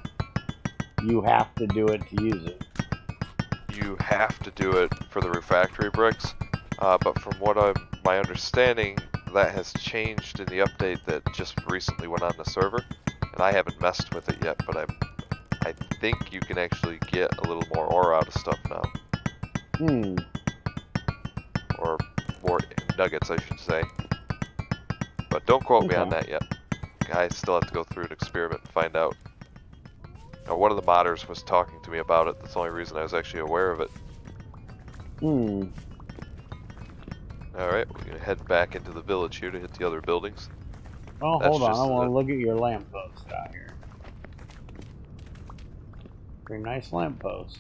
[SPEAKER 1] you have to do it to use it?
[SPEAKER 2] You have to do it for the refractory bricks, but from what my understanding, that has changed in the update that just recently went on the server, and I haven't messed with it yet, but I think you can actually get a little more ore out of stuff now.
[SPEAKER 1] Hmm.
[SPEAKER 2] Or more nuggets, I should say. But don't quote me on
[SPEAKER 1] Okay.
[SPEAKER 2] that yet. I still have to go through an experiment and find out. Now, one of the modders was talking to me about it. That's the only reason I was actually aware of it.
[SPEAKER 1] Hmm.
[SPEAKER 2] Alright, we're going to head back into the village here to hit the other buildings.
[SPEAKER 1] Oh,
[SPEAKER 2] That's
[SPEAKER 1] hold on. I
[SPEAKER 2] just
[SPEAKER 1] want to look at your lamppost out here. Very nice lamppost.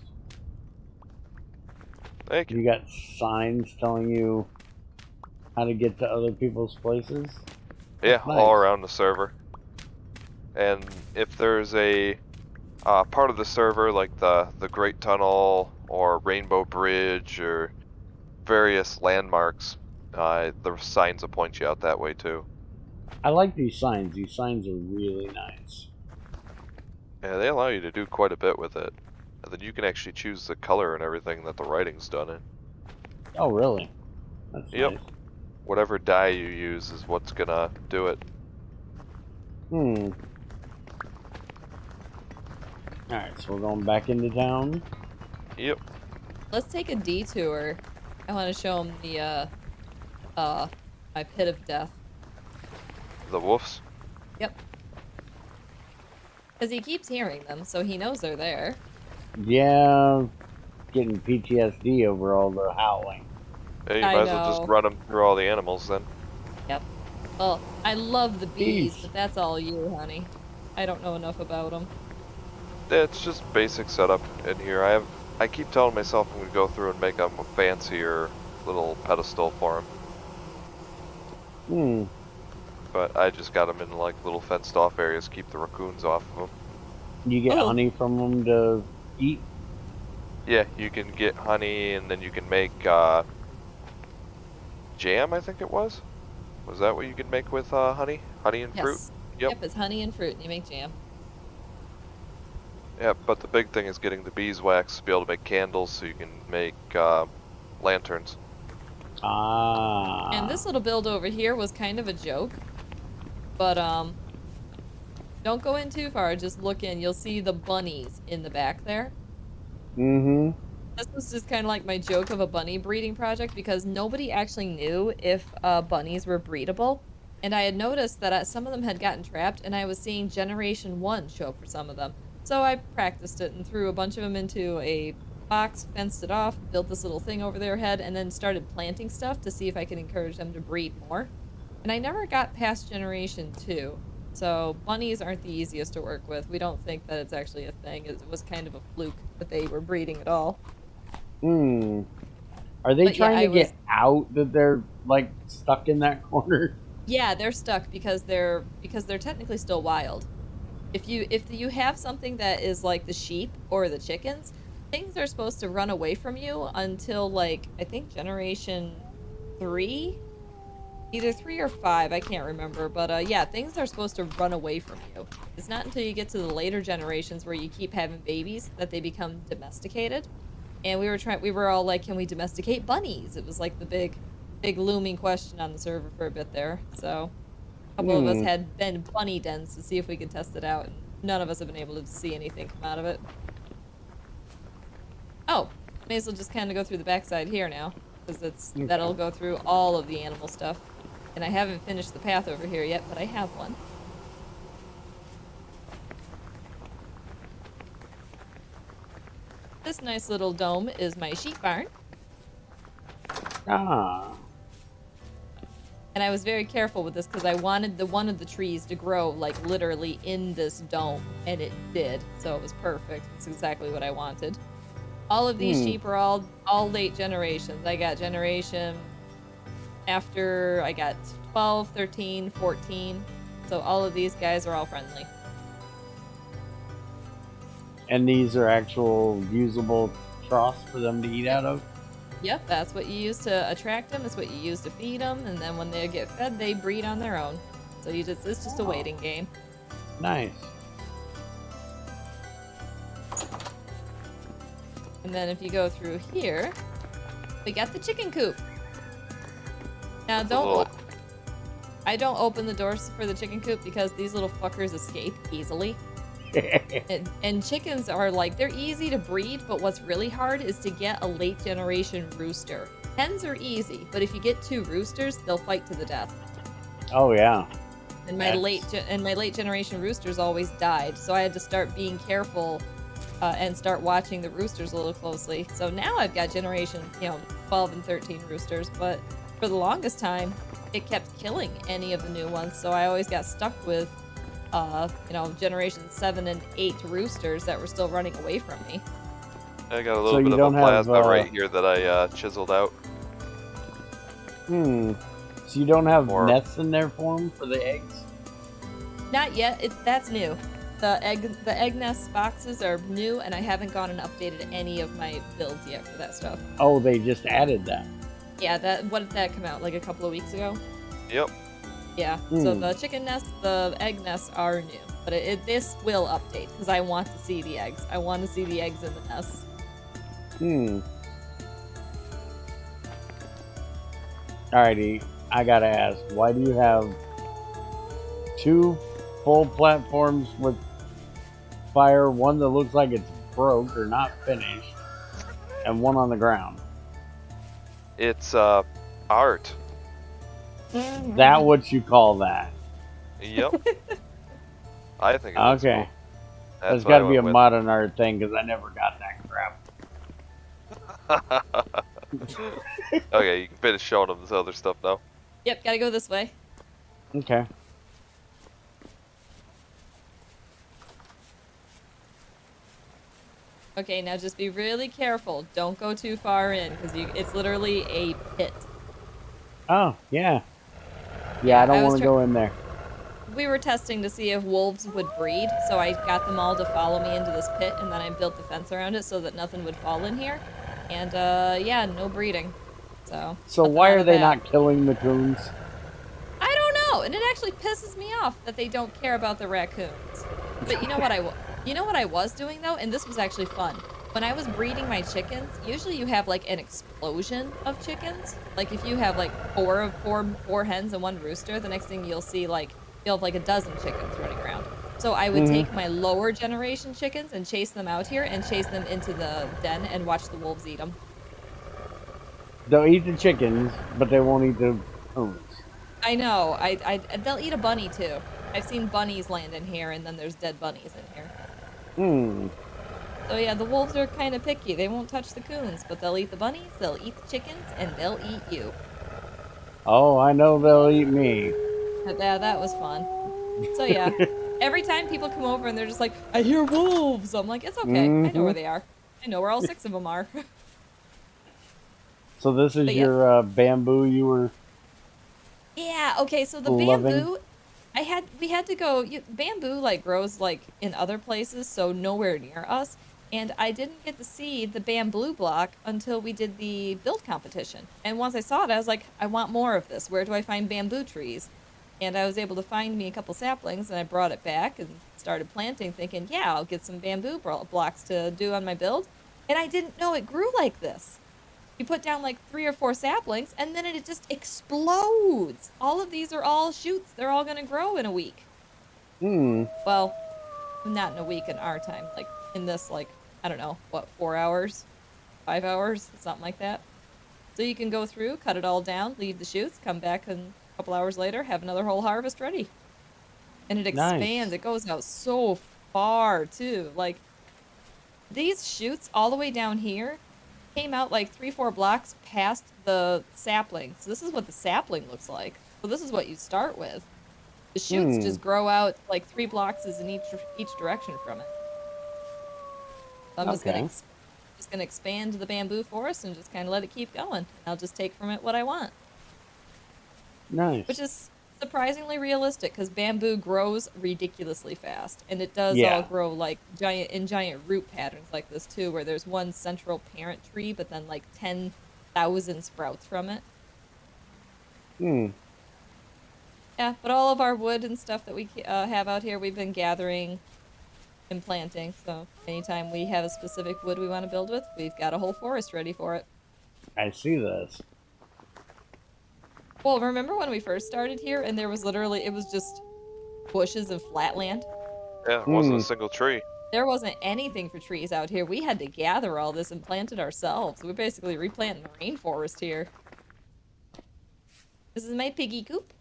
[SPEAKER 2] Thank you.
[SPEAKER 1] You got signs telling you how to get to other people's places?
[SPEAKER 2] Yeah,
[SPEAKER 1] That's
[SPEAKER 2] all
[SPEAKER 1] nice.
[SPEAKER 2] around the server. And if there's a part of the server like the Great Tunnel or Rainbow Bridge or various landmarks, the signs will point you out that way too.
[SPEAKER 1] I like these signs. These signs are really nice.
[SPEAKER 2] Yeah, they allow you to do quite a bit with it. And then you can actually choose the color and everything that the writing's done in.
[SPEAKER 1] Oh, really? That's
[SPEAKER 2] Yep.
[SPEAKER 1] nice.
[SPEAKER 2] Whatever dye you use is what's gonna do it.
[SPEAKER 1] Hmm. Alright, so we're going back into town.
[SPEAKER 2] Yep.
[SPEAKER 3] Let's take a detour. I want to show him the my pit of death.
[SPEAKER 2] The wolves.
[SPEAKER 3] Yep. Because he keeps hearing them, so he knows they're there.
[SPEAKER 1] Yeah, getting PTSD over all the howling.
[SPEAKER 2] Yeah, you
[SPEAKER 3] I
[SPEAKER 2] might as well just
[SPEAKER 3] know.
[SPEAKER 2] run them through all the animals then.
[SPEAKER 3] Yep. Well, I love the bees,
[SPEAKER 1] Bees.
[SPEAKER 3] but that's all you, honey. I don't know enough about them.
[SPEAKER 2] Yeah, it's just basic setup in here. I keep telling myself I'm gonna go through and make them a fancier little pedestal for him,
[SPEAKER 1] Hmm.
[SPEAKER 2] but I just got them in like little fenced off areas, keep the raccoons off of them.
[SPEAKER 1] You get
[SPEAKER 3] Oh,
[SPEAKER 1] honey from them to eat.
[SPEAKER 2] Yeah, you can get honey, and then you can make jam. I think it was. Was that what you could make with honey? Honey and fruit.
[SPEAKER 3] yes.
[SPEAKER 2] Yep.
[SPEAKER 3] Yep, it's honey and fruit, and you make jam.
[SPEAKER 2] Yeah, but the big thing is getting the beeswax to be able to make candles, so you can make lanterns.
[SPEAKER 3] And
[SPEAKER 1] Ah.
[SPEAKER 3] this little build over here was kind of a joke, but don't go in too far. Just look in. You'll see the bunnies in the back there.
[SPEAKER 1] Mm-hmm.
[SPEAKER 3] This was just kind of like my joke of a bunny breeding project because nobody actually knew if bunnies were breedable. And I had noticed that some of them had gotten trapped, and I was seeing Generation 1 show up for some of them. So I practiced it and threw a bunch of them into a box, fenced it off, built this little thing over their head, and then started planting stuff to see if I could encourage them to breed more. And I never got past Generation 2. So bunnies aren't the easiest to work with. We don't think that it's actually a thing. It was kind of a fluke that they were breeding at all.
[SPEAKER 1] Hmm. Are they
[SPEAKER 3] But yeah,
[SPEAKER 1] trying to
[SPEAKER 3] I was
[SPEAKER 1] get out that they're like stuck in that corner?
[SPEAKER 3] yeah, they're stuck because they're technically still wild. If you have something that is like the sheep or the chickens, things are supposed to run away from you until like I think generation 3, either 3 or 5, I can't remember, but yeah, things are supposed to run away from you. It's not until you get to the later generations where you keep having babies that they become domesticated. And we were all like, can we domesticate bunnies? It was like the big looming question on the server for a bit there. So a couple of us
[SPEAKER 1] Hmm.
[SPEAKER 3] had been bunny dens to see if we could test it out, and none of us have been able to see anything come out of it. Oh, may as well just kind of go through the backside here now, because that'll
[SPEAKER 1] Okay.
[SPEAKER 3] go through all of the animal stuff. And I haven't finished the path over here yet, but I have one. This nice little dome is my sheep barn.
[SPEAKER 1] Ah.
[SPEAKER 3] And I was very careful with this because I wanted one of the trees to grow like literally in this dome, and it did. So it was perfect. It's exactly what I wanted. All of these
[SPEAKER 1] Hmm.
[SPEAKER 3] sheep are all late generations. I got generation after I got 12, 13, 14. So all of these guys are all friendly.
[SPEAKER 1] And these are actual usable troughs for them to eat
[SPEAKER 3] Yep.
[SPEAKER 1] out of?
[SPEAKER 3] Yep, that's what you use to attract them. It's what you use to feed them, and then when they get fed, they breed on their own. So it's just a
[SPEAKER 1] Oh,
[SPEAKER 3] waiting game.
[SPEAKER 1] nice.
[SPEAKER 3] And then if you go through here, we got the chicken coop. Now I don't open the doors for the chicken coop because these little fuckers escape easily. And chickens are like, they're easy to breed, but what's really hard is to get a late generation rooster. Hens are easy, but if you get 2 roosters, they'll fight to the death.
[SPEAKER 1] Oh yeah.
[SPEAKER 3] And my
[SPEAKER 1] That's
[SPEAKER 3] late generation roosters always died, so I had to start being careful and start watching the roosters a little closely. So now I've got generation 12 and 13 roosters, but for the longest time, it kept killing any of the new ones. So I always got stuck with generation 7 and 8 roosters that were still running away from me.
[SPEAKER 2] I got a
[SPEAKER 1] so
[SPEAKER 2] little bit
[SPEAKER 1] you
[SPEAKER 2] of a
[SPEAKER 1] don't have
[SPEAKER 2] plasma right here that I chiseled out.
[SPEAKER 1] So you don't have
[SPEAKER 2] More.
[SPEAKER 1] nests in there for them for the eggs?
[SPEAKER 3] Not yet. That's new. The egg nest boxes are new, and I haven't gone and updated any of my builds yet for that stuff.
[SPEAKER 1] Oh, they just added that.
[SPEAKER 3] Yeah, what did that come out, like a couple of weeks ago?
[SPEAKER 2] Yep.
[SPEAKER 3] Yeah, so the chicken nests, the egg nests are new, but this will update because I want to see the eggs. I want to see the eggs in the nests.
[SPEAKER 1] Alrighty, I gotta ask, why do you have 2 full platforms with fire, one that looks like it's broke or not finished, and one on the ground?
[SPEAKER 2] It's art.
[SPEAKER 1] That what you call that?
[SPEAKER 2] Yep. I think it looks
[SPEAKER 1] Okay.
[SPEAKER 2] cool.
[SPEAKER 1] That's
[SPEAKER 2] what I
[SPEAKER 1] gotta be a
[SPEAKER 2] went with.
[SPEAKER 1] modern art thing, because I never got that crap.
[SPEAKER 2] Okay, you can finish showing them this other stuff now.
[SPEAKER 3] Yep, gotta go this way.
[SPEAKER 1] Okay.
[SPEAKER 3] Okay, now just be really careful. Don't go too far in, because it's literally a pit.
[SPEAKER 1] Oh, yeah. Yeah,
[SPEAKER 3] Yeah,
[SPEAKER 1] I don't want to go in there.
[SPEAKER 3] We were testing to see if wolves would breed, so I got them all to follow me into this pit, and then I built the fence around it so that nothing would fall in here. And, yeah, no breeding. So,
[SPEAKER 1] So
[SPEAKER 3] nothing
[SPEAKER 1] why
[SPEAKER 3] out
[SPEAKER 1] are
[SPEAKER 3] of
[SPEAKER 1] they
[SPEAKER 3] that.
[SPEAKER 1] not killing the coons?
[SPEAKER 3] I don't know, and it actually pisses me off that they don't care about the raccoons. But you know what I was doing though, and this was actually fun. When I was breeding my chickens, usually you have like an explosion of chickens. Like if you have like four hens and one rooster, the next thing you'll see you'll have like a dozen chickens running around. So I would take my lower generation chickens and chase them out here and chase them into the den and watch the wolves eat them.
[SPEAKER 1] They'll eat the chickens, but they won't eat the coons.
[SPEAKER 3] I know. They'll eat a bunny too. I've seen bunnies land in here, and then there's dead bunnies in here.
[SPEAKER 1] Hmm.
[SPEAKER 3] So yeah, the wolves are kind of picky. They won't touch the coons, but they'll eat the bunnies, they'll eat the chickens, and they'll eat you.
[SPEAKER 1] Oh, I know they'll eat me.
[SPEAKER 3] But yeah, that was fun. So yeah, every time people come over and they're just like, I hear wolves. I'm like, it's okay. I know where they are. I know where all 6 of them are.
[SPEAKER 1] So this is
[SPEAKER 3] But yeah.
[SPEAKER 1] your bamboo you were
[SPEAKER 3] Yeah, okay, so the
[SPEAKER 1] loving?
[SPEAKER 3] bamboo, we had to go, bamboo like grows like in other places, so nowhere near us. And I didn't get to see the bamboo block until we did the build competition. And once I saw it, I was like, I want more of this. Where do I find bamboo trees? And I was able to find me a couple saplings, and I brought it back and started planting, thinking, yeah, I'll get some bamboo blocks to do on my build. And I didn't know it grew like this. You put down like 3 or 4 saplings, and then it just explodes. All of these are all shoots. They're all going to grow in a week.
[SPEAKER 1] Hmm.
[SPEAKER 3] Well, not in a week in our time. Like in this, like, I don't know, what, 4 hours? 5 hours? Something like that. So you can go through, cut it all down, leave the shoots, come back and a couple hours later, have another whole harvest ready. And it expands.
[SPEAKER 1] Nice.
[SPEAKER 3] It goes out so far, too. Like, these shoots all the way down here came out like 3-4 blocks past the sapling. So this is what the sapling looks like. So this is what you start with. The shoots just grow out like 3 blocks is in each direction from it. So I'm
[SPEAKER 1] Okay.
[SPEAKER 3] just gonna expand the bamboo forest and just kind of let it keep going. I'll just take from it what I want,
[SPEAKER 1] Nice.
[SPEAKER 3] which is surprisingly realistic because bamboo grows ridiculously fast, and it does all
[SPEAKER 1] Yeah.
[SPEAKER 3] grow like giant root patterns like this too, where there's one central parent tree, but then like 10,000 sprouts from it.
[SPEAKER 1] Hmm.
[SPEAKER 3] Yeah, but all of our wood and stuff that we have out here, we've been gathering and planting. So anytime we have a specific wood we want to build with, we've got a whole forest ready for it.
[SPEAKER 1] I see this.
[SPEAKER 3] Well, remember when we first started here and there was literally, it was just bushes and flat land?
[SPEAKER 2] Yeah, it wasn't a single tree.
[SPEAKER 3] There wasn't anything for trees out here. We had to gather all this and plant it ourselves. We're basically replanting the rainforest here. This is my piggy coop.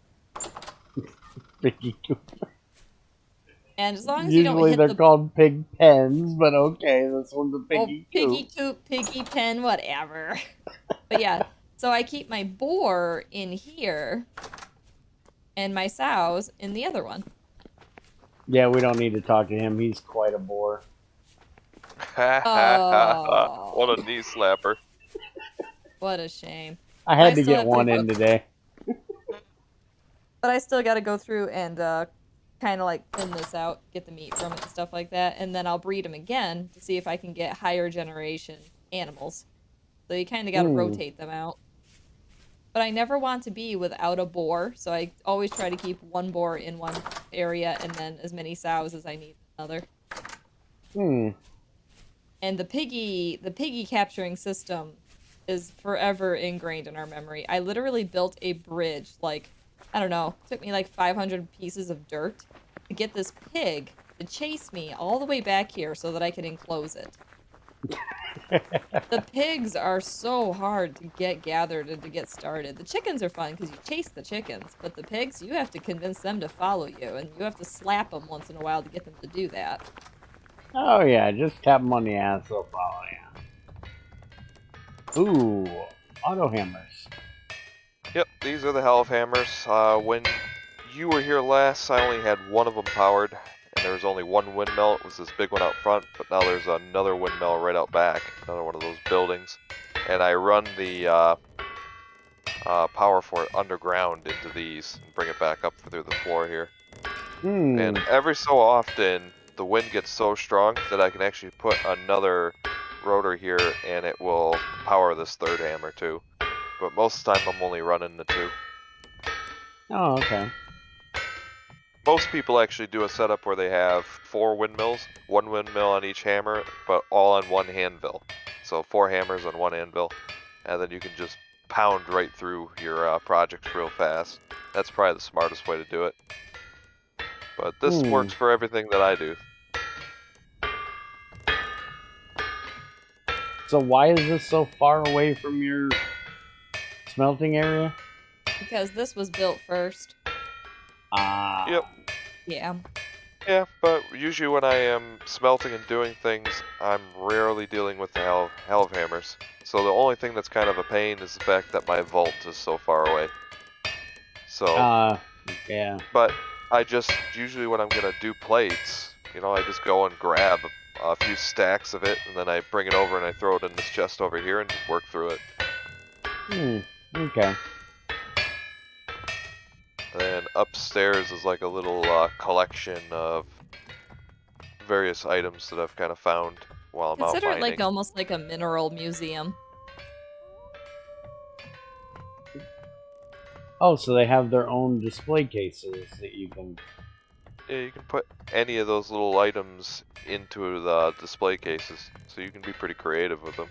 [SPEAKER 1] Piggy coop.
[SPEAKER 3] And as long as you don't
[SPEAKER 1] Usually
[SPEAKER 3] hit
[SPEAKER 1] they're
[SPEAKER 3] the...
[SPEAKER 1] called pig pens, but okay, this one's a
[SPEAKER 3] Oh,
[SPEAKER 1] piggy
[SPEAKER 3] piggy
[SPEAKER 1] coop.
[SPEAKER 3] coop, piggy pen, whatever. But yeah, so I keep my boar in here and my sows in the other one.
[SPEAKER 1] Yeah, we don't need to talk to him. He's quite a bore.
[SPEAKER 3] Oh,
[SPEAKER 2] What a knee slapper.
[SPEAKER 3] what a shame.
[SPEAKER 1] I
[SPEAKER 3] But
[SPEAKER 1] had to
[SPEAKER 3] still
[SPEAKER 1] get
[SPEAKER 3] have
[SPEAKER 1] one in today.
[SPEAKER 3] But I still got to go through and kind of like thin this out, get the meat from it and stuff like that, and then I'll breed them again to see if I can get higher generation animals. So you kind of got to rotate them out. But I never want to be without a boar, so I always try to keep one boar in one area and then as many sows as I need in another. And the piggy capturing system is forever ingrained in our memory. I literally built a bridge, like, I don't know, it took me like 500 pieces of dirt to get this pig to chase me all the way back here so that I could enclose it. The pigs are so hard to get gathered and to get started. The chickens are fun because you chase the chickens, but the pigs, you have to convince them to follow you, and you have to slap them once in a while to get them to do that.
[SPEAKER 1] Oh yeah, just tap him on the ass, they'll follow you. Ooh, auto hammers.
[SPEAKER 2] Yep, these are the half hammers. When you were here last, I only had one of them powered, and there was only one windmill. It was this big one out front, but now there's another windmill right out back, another one of those buildings. And I run the power for it underground into these and bring it back up through the floor here. And every so often, the wind gets so strong that I can actually put another rotor here, and it will power this third hammer too. But most of the time, I'm only running the two.
[SPEAKER 1] Oh, okay.
[SPEAKER 2] Most people actually do a setup where they have 4 windmills, 1 windmill on each hammer, but all on one anvil. So 4 hammers on one anvil, and then you can just pound right through your projects real fast. That's probably the smartest way to do it. But this works for everything that I do.
[SPEAKER 1] So why is this so far away from your smelting area?
[SPEAKER 3] Because this was built first.
[SPEAKER 1] Ah.
[SPEAKER 2] Yep.
[SPEAKER 3] Yeah.
[SPEAKER 2] Yeah, but usually when I am smelting and doing things, I'm rarely dealing with the hell of hammers. So the only thing that's kind of a pain is the fact that my vault is so far away. So,
[SPEAKER 1] yeah.
[SPEAKER 2] but I just, usually when I'm gonna do plates, you know, I just go and grab a few stacks of it, and then I bring it over and I throw it in this chest over here and just work through it.
[SPEAKER 1] Okay.
[SPEAKER 2] And then upstairs is like a little collection of various items that I've kind of found while I'm out
[SPEAKER 3] Consider it
[SPEAKER 2] mining.
[SPEAKER 3] like almost like a mineral museum.
[SPEAKER 1] Oh, so they have their own display cases that you can...
[SPEAKER 2] Yeah, you can put any of those little items into the display cases, so you can be pretty creative with them.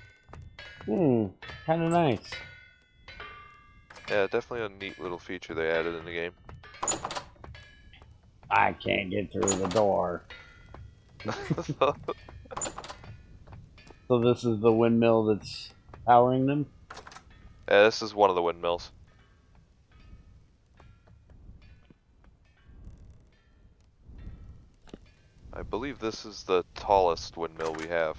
[SPEAKER 1] Kind of nice.
[SPEAKER 2] Yeah, definitely a neat little feature they added in the game.
[SPEAKER 1] I can't get through the door. So this is the windmill that's powering them?
[SPEAKER 2] Yeah, this is one of the windmills. I believe this is the tallest windmill we have.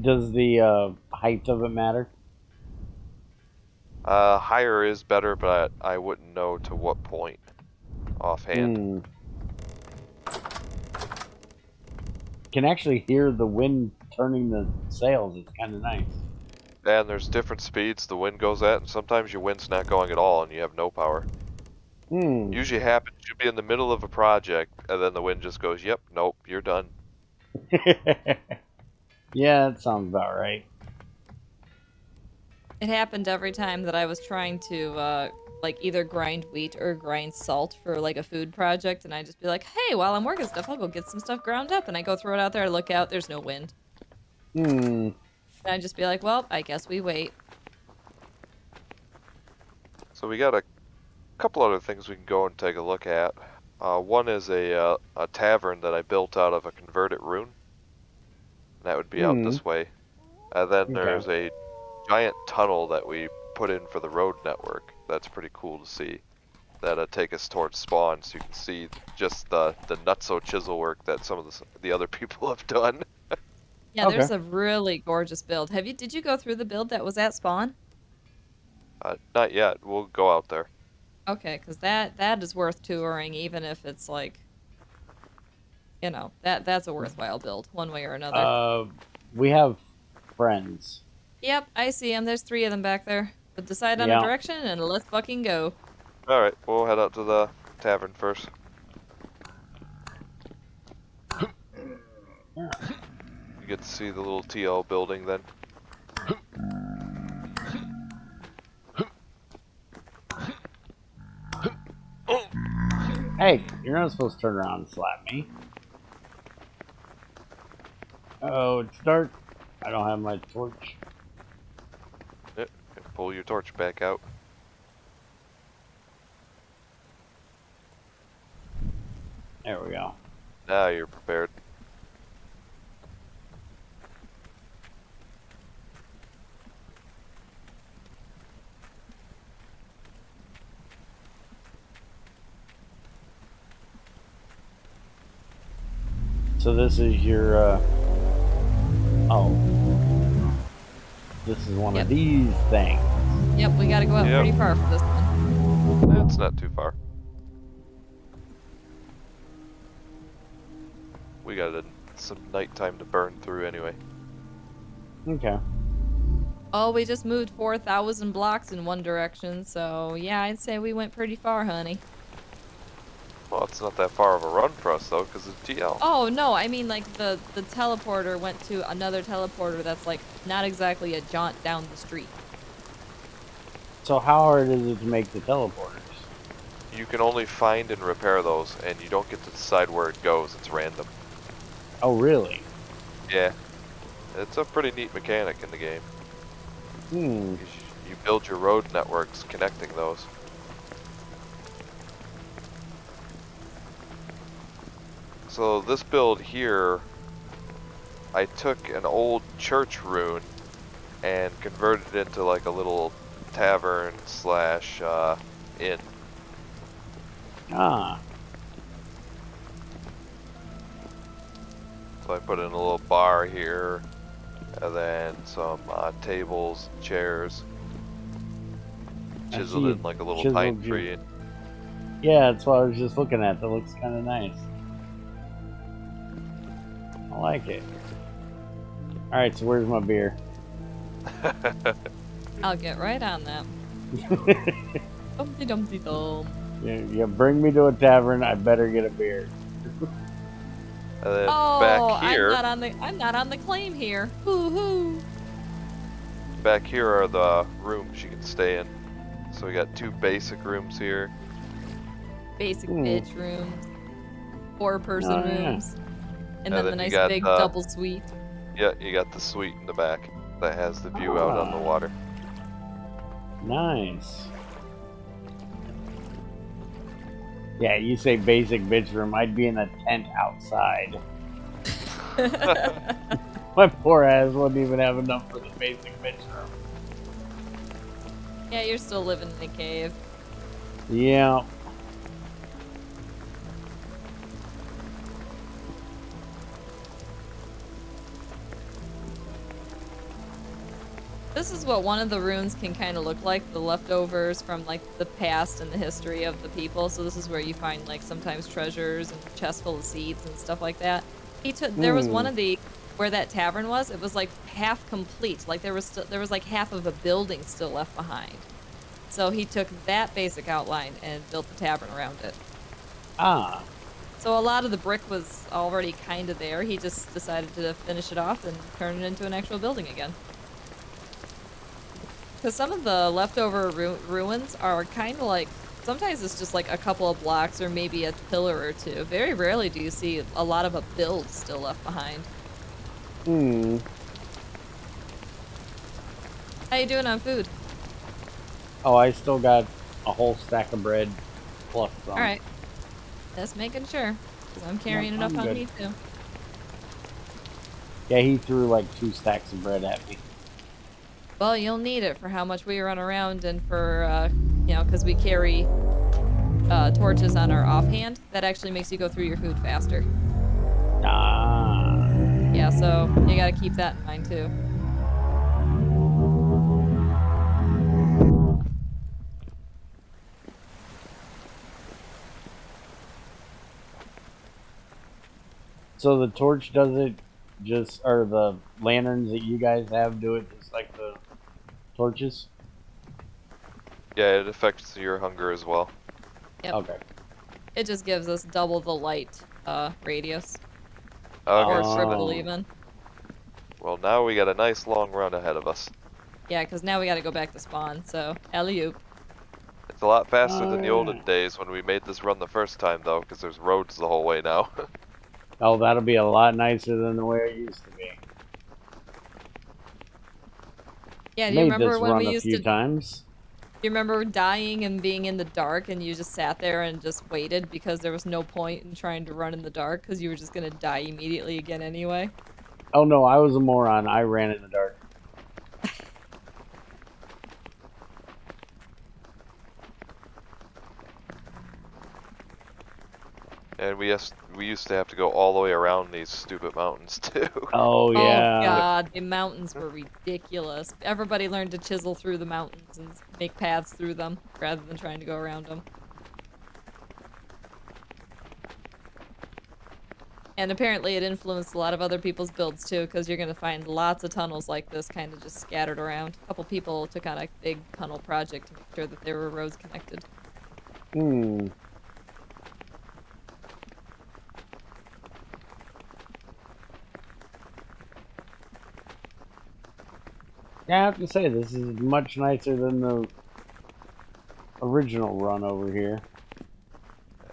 [SPEAKER 1] Does the height of it matter?
[SPEAKER 2] Higher is better, but I wouldn't know to what point offhand.
[SPEAKER 1] Can actually hear the wind turning the sails. It's kind of nice.
[SPEAKER 2] And there's different speeds the wind goes at, and sometimes your wind's not going at all and you have no power. Usually happens, you'll be in the middle of a project, and then the wind just goes, yep, nope, you're done.
[SPEAKER 1] Yeah, that sounds about right.
[SPEAKER 3] It happened every time that I was trying to, like, either grind wheat or grind salt for, like, a food project, and I'd just be like, hey, while I'm working stuff, I'll go get some stuff ground up, and I go throw it out there, I look out, there's no wind. And I'd just be like, well, I guess we wait.
[SPEAKER 2] So we got a couple other things we can go and take a look at. One is a tavern that I built out of a converted rune. That would be out this way. And then there's a giant tunnel that we put in for the road network. That's pretty cool to see. That'll take us towards spawn, so you can see just the nutso chisel work that some of the other people have done.
[SPEAKER 3] Yeah, there's a really gorgeous build. Did you go through the build that was at spawn?
[SPEAKER 2] Not yet. We'll go out there.
[SPEAKER 3] Okay, because that is worth touring, even if it's like, you know, that's a worthwhile build, one way or another.
[SPEAKER 1] We have friends.
[SPEAKER 3] Yep, I see them. There's 3 of them back there. But decide on a direction and let's fucking go.
[SPEAKER 2] Alright, we'll head out to the tavern first. You get to see the little TL building then.
[SPEAKER 1] Hey, you're not supposed to turn around and slap me. Oh, it's dark. I don't have my torch.
[SPEAKER 2] Yep, pull your torch back out.
[SPEAKER 1] There we go.
[SPEAKER 2] Now you're prepared.
[SPEAKER 1] So this is your Oh. This is one
[SPEAKER 3] Yep.
[SPEAKER 1] of these things.
[SPEAKER 3] Yep, we gotta go out
[SPEAKER 2] Yep.
[SPEAKER 3] pretty far for this one.
[SPEAKER 2] It's not too far. We got some nighttime to burn through anyway.
[SPEAKER 1] Okay.
[SPEAKER 3] Oh, we just moved 4,000 blocks in one direction, so yeah, I'd say we went pretty far, honey.
[SPEAKER 2] Well, it's not that far of a run for us though, because it's TL.
[SPEAKER 3] Oh, no, I mean like the teleporter went to another teleporter that's like not exactly a jaunt down the street.
[SPEAKER 1] So how hard is it to make the teleporters?
[SPEAKER 2] You can only find and repair those, and you don't get to decide where it goes. It's random.
[SPEAKER 1] Oh, really?
[SPEAKER 2] Yeah, it's a pretty neat mechanic in the game.
[SPEAKER 1] Hmm.
[SPEAKER 2] You build your road networks connecting those. So this build here, I took an old church rune and converted it into like a little tavern slash inn.
[SPEAKER 1] Ah.
[SPEAKER 2] So I put in a little bar here, and then some tables, chairs, chiseled in like a little pine tree.
[SPEAKER 1] Yeah, that's what I was just looking at. That looks kind of nice. I like it. Alright, so where's my beer?
[SPEAKER 3] I'll get right on that. Dumpty dumpty dum.
[SPEAKER 1] You bring me to a tavern, I better get a beer.
[SPEAKER 2] And then
[SPEAKER 3] Oh,
[SPEAKER 2] back here,
[SPEAKER 3] I'm not on the claim here. Hoo hoo.
[SPEAKER 2] back here are the rooms you can stay in. So we got 2 basic rooms here.
[SPEAKER 3] Basic bitch rooms, 4-person
[SPEAKER 1] yeah.
[SPEAKER 3] rooms, and
[SPEAKER 2] And
[SPEAKER 3] then the
[SPEAKER 2] then you
[SPEAKER 3] nice
[SPEAKER 2] got,
[SPEAKER 3] big double suite.
[SPEAKER 2] Yeah, you got the suite in the back that has the view out on the water.
[SPEAKER 1] Nice. Yeah, you say basic bitch room, I'd be in a tent outside. My poor ass wouldn't even have enough for the basic bitch room.
[SPEAKER 3] Yeah, you're still living in a cave.
[SPEAKER 1] Yeah.
[SPEAKER 3] This is what one of the runes can kind of look like, the leftovers from like the past and the history of the people. So this is where you find like sometimes treasures and chests full of seeds and stuff like that. There was one of the where that tavern was, it was like half complete. Like there was like half of a building still left behind. So he took that basic outline and built the tavern around it.
[SPEAKER 1] Ah.
[SPEAKER 3] So a lot of the brick was already kind of there. He just decided to finish it off and turn it into an actual building again. Because some of the leftover ruins are kind of like, sometimes it's just like a couple of blocks or maybe a pillar or two. Very rarely do you see a lot of a build still left behind. How you doing on food?
[SPEAKER 1] Oh, I still got a whole stack of bread plus some.
[SPEAKER 3] Alright. Just making sure. Because I'm carrying enough on me too.
[SPEAKER 1] Yeah, he threw like 2 stacks of bread at me.
[SPEAKER 3] Well, you'll need it for how much we run around and for, you know, because we carry torches on our offhand. That actually makes you go through your food faster.
[SPEAKER 1] Ah.
[SPEAKER 3] Yeah, so you gotta keep that in mind too.
[SPEAKER 1] So the torch does it just, or the lanterns that you guys have do it just like the torches?
[SPEAKER 2] Yeah, it affects your hunger as well.
[SPEAKER 3] Yep.
[SPEAKER 1] Okay.
[SPEAKER 3] It just gives us double the light radius.
[SPEAKER 2] Okay,
[SPEAKER 3] Or
[SPEAKER 2] so
[SPEAKER 3] triple even.
[SPEAKER 2] well, now we got a nice long run ahead of us.
[SPEAKER 3] Yeah, because now we gotta go back to spawn, so alley-oop.
[SPEAKER 2] It's a lot faster than the olden days when we made this run the first time, though, because there's roads the whole way now.
[SPEAKER 1] Oh, that'll be a lot nicer than the way it used to be.
[SPEAKER 3] Yeah, do you
[SPEAKER 1] Made
[SPEAKER 3] remember
[SPEAKER 1] this
[SPEAKER 3] when
[SPEAKER 1] run
[SPEAKER 3] we
[SPEAKER 1] a
[SPEAKER 3] used
[SPEAKER 1] few
[SPEAKER 3] to...
[SPEAKER 1] times.
[SPEAKER 3] Do you remember dying and being in the dark and you just sat there and just waited because there was no point in trying to run in the dark because you were just gonna die immediately again anyway?
[SPEAKER 1] Oh no, I was a moron. I ran in the dark.
[SPEAKER 2] And we used to have to go all the way around these stupid mountains too.
[SPEAKER 1] Oh
[SPEAKER 3] Oh
[SPEAKER 1] yeah.
[SPEAKER 3] god, the mountains were ridiculous. Everybody learned to chisel through the mountains and make paths through them rather than trying to go around them. And apparently it influenced a lot of other people's builds too, because you're going to find lots of tunnels like this kind of just scattered around. A couple people took on a big tunnel project to make sure that there were roads connected.
[SPEAKER 1] Hmm. Yeah, I have to say this is much nicer than the original run over here.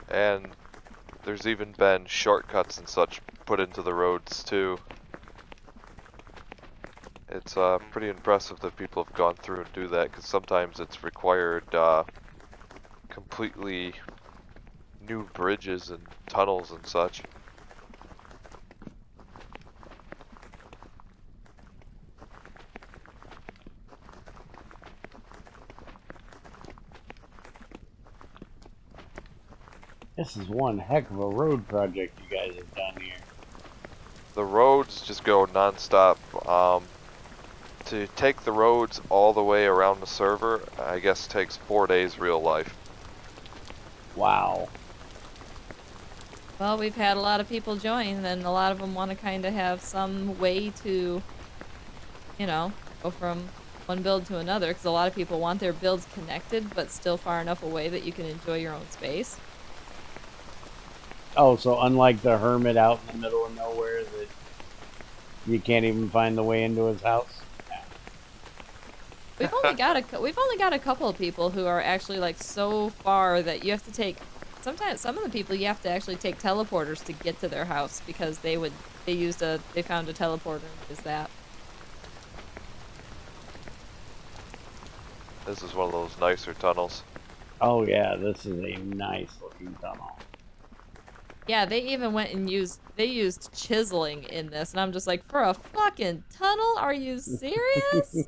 [SPEAKER 2] And there's even been shortcuts and such put into the roads too. It's pretty impressive that people have gone through and do that, because sometimes it's required completely new bridges and tunnels and such.
[SPEAKER 1] This is one heck of a road project you guys have done here.
[SPEAKER 2] The roads just go non-stop. To take the roads all the way around the server, I guess takes 4 days real life.
[SPEAKER 1] Wow.
[SPEAKER 3] Well, we've had a lot of people join, and a lot of them want to kind of have some way to, you know, go from one build to another, because a lot of people want their builds connected, but still far enough away that you can enjoy your own space.
[SPEAKER 1] Oh, so unlike the hermit out in the middle of nowhere that you can't even find the way into his house?
[SPEAKER 3] We've only got a couple of people who are actually like so far that you have to take. Sometimes some of the people you have to actually take teleporters to get to their house because they found a teleporter and used that.
[SPEAKER 2] This is one of those nicer tunnels.
[SPEAKER 1] Oh yeah, this is a nice looking tunnel.
[SPEAKER 3] Yeah, they even went and used chiseling in this, and I'm just like, for a fucking tunnel? Are you serious?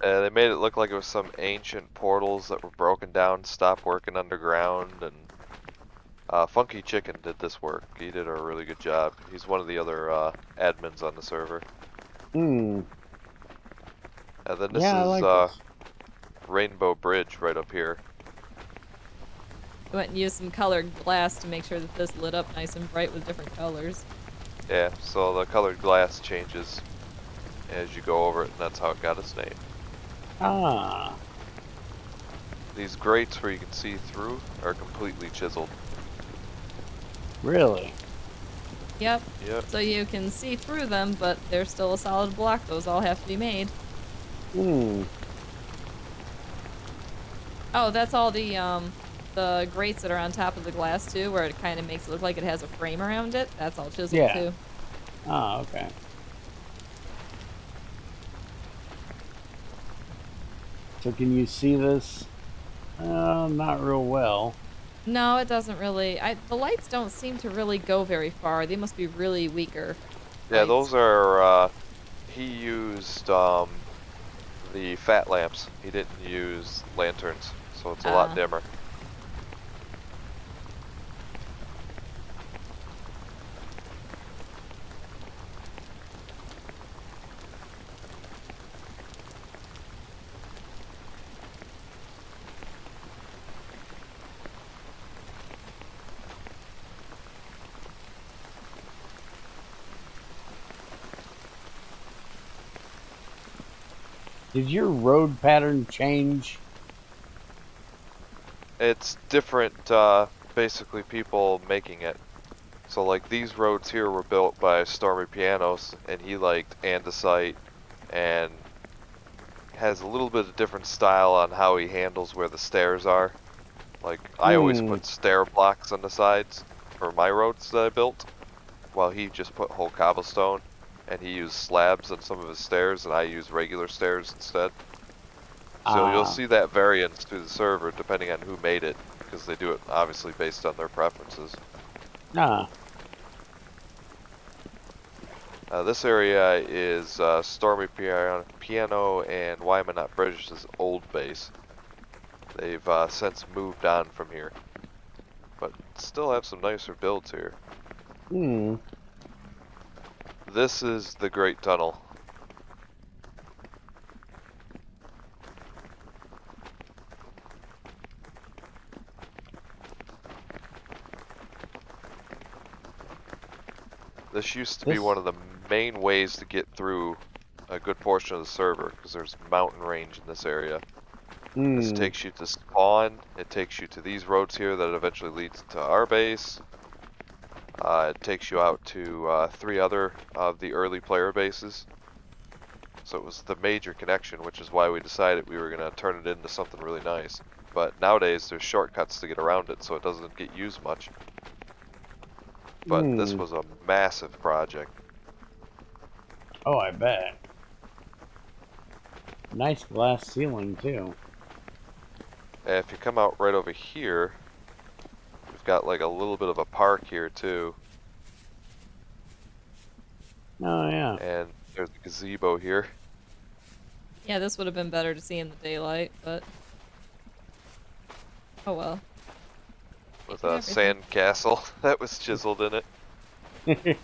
[SPEAKER 2] They made it look like it was some ancient portals that were broken down, stopped working underground, and Funky Chicken did this work. He did a really good job. He's one of the other admins on the server.
[SPEAKER 1] Hmm.
[SPEAKER 2] And then this
[SPEAKER 1] Yeah, I
[SPEAKER 2] is
[SPEAKER 1] like this.
[SPEAKER 2] Rainbow Bridge right up here.
[SPEAKER 3] We went and used some colored glass to make sure that this lit up nice and bright with different colors.
[SPEAKER 2] Yeah, so the colored glass changes as you go over it, and that's how it got its name.
[SPEAKER 1] Ah.
[SPEAKER 2] These grates where you can see through are completely chiseled.
[SPEAKER 1] Really?
[SPEAKER 3] Yep.
[SPEAKER 2] Yep.
[SPEAKER 3] So you can see through them, but they're still a solid block. Those all have to be made.
[SPEAKER 1] Hmm.
[SPEAKER 3] Oh, that's all the grates that are on top of the glass too, where it kind of makes it look like it has a frame around it. That's all chiseled
[SPEAKER 1] Yeah.
[SPEAKER 3] too.
[SPEAKER 1] Ah, okay. So can you see this? Not real well.
[SPEAKER 3] No, it doesn't really. The lights don't seem to really go very far. They must be really weaker
[SPEAKER 2] Yeah,
[SPEAKER 3] lights.
[SPEAKER 2] those are, he used the fat lamps. He didn't use lanterns, so it's a lot dimmer.
[SPEAKER 1] Did your road pattern change?
[SPEAKER 2] It's different, basically people making it. So like these roads here were built by Stormy Pianos, and he liked andesite and has a little bit of different style on how he handles where the stairs are. Like I always put stair blocks on the sides for my roads that I built, while he just put whole cobblestone, and he used slabs on some of his stairs, and I use regular stairs instead. So you'll see that variance through the server depending on who made it, because they do it obviously based on their preferences. This area is Stormy Piano and Why Am I Not British's old base. They've since moved on from here. but still have some nicer builds here.
[SPEAKER 1] Hmm.
[SPEAKER 2] This is the Great Tunnel. This used to be one of the main ways to get through a good portion of the server, because there's mountain range in this area. This takes you to spawn, it takes you to these roads here that eventually leads to our base. It takes you out to 3 other of the early player bases. So it was the major connection, which is why we decided we were going to turn it into something really nice. But nowadays there's shortcuts to get around it, so it doesn't get used much. But this was a massive project.
[SPEAKER 1] Oh, I bet. Nice glass ceiling, too.
[SPEAKER 2] And if you come out right over here, we've got like a little bit of a park here too.
[SPEAKER 1] Oh, yeah.
[SPEAKER 2] And there's a gazebo here.
[SPEAKER 3] Yeah, this would have been better to see in the daylight, but oh well.
[SPEAKER 2] With a sand castle that was chiseled in it.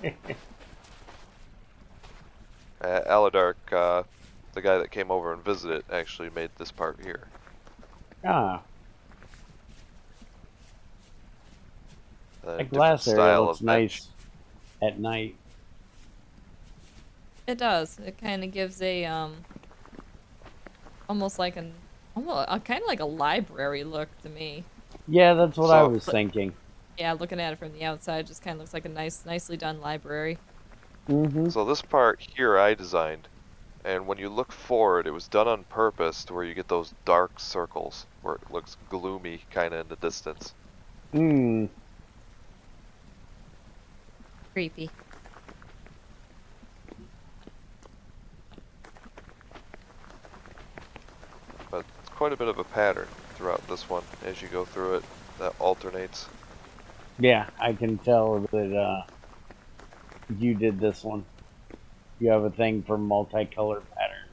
[SPEAKER 2] Aladark, the guy that came over and visited, actually made this part here.
[SPEAKER 1] Ah. That glass
[SPEAKER 2] Different
[SPEAKER 1] area
[SPEAKER 2] style
[SPEAKER 1] looks
[SPEAKER 2] of bench.
[SPEAKER 1] nice at night.
[SPEAKER 3] It does. It kind of gives a almost like kind of like a library look to me.
[SPEAKER 1] Yeah, that's what I was thinking.
[SPEAKER 3] Yeah, looking at it from the outside, just kind of looks like a nicely done library.
[SPEAKER 2] So this part here I designed, and when you look forward, it was done on purpose to where you get those dark circles where it looks gloomy kind of in the distance.
[SPEAKER 3] Creepy.
[SPEAKER 2] But it's quite a bit of a pattern throughout this one as you go through it that alternates.
[SPEAKER 1] Yeah, I can tell that you did this one. You have a thing for multicolored patterns.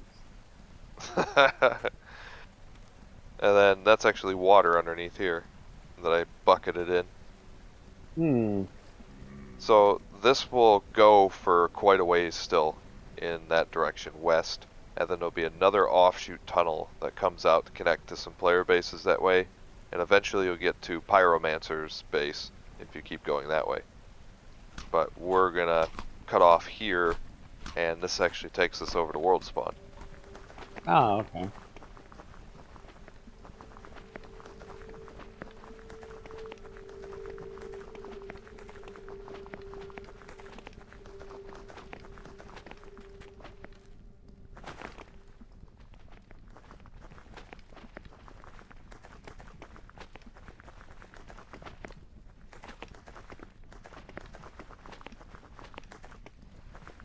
[SPEAKER 2] And then that's actually water underneath here that I bucketed in. So this will go for quite a ways still in that direction west, and then there'll be another offshoot tunnel that comes out to connect to some player bases that way, and eventually you'll get to Pyromancer's base if you keep going that way. But we're gonna cut off here, and this actually takes us over to World Spawn.
[SPEAKER 1] Oh, okay.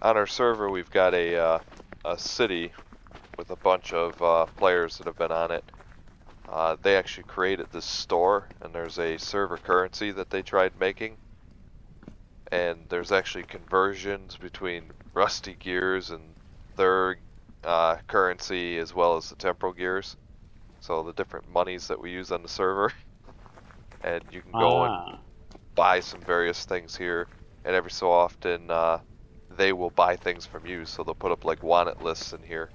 [SPEAKER 2] On our server, we've got a city with a bunch of players that have been on it. They actually created this store, and there's a server currency that they tried making. And there's actually conversions between rusty gears and their currency as well as the temporal gears. So the different monies that we use on the server. And you can go and buy some various things here, and every so often they will buy things from you, so they'll put up like want it lists in here.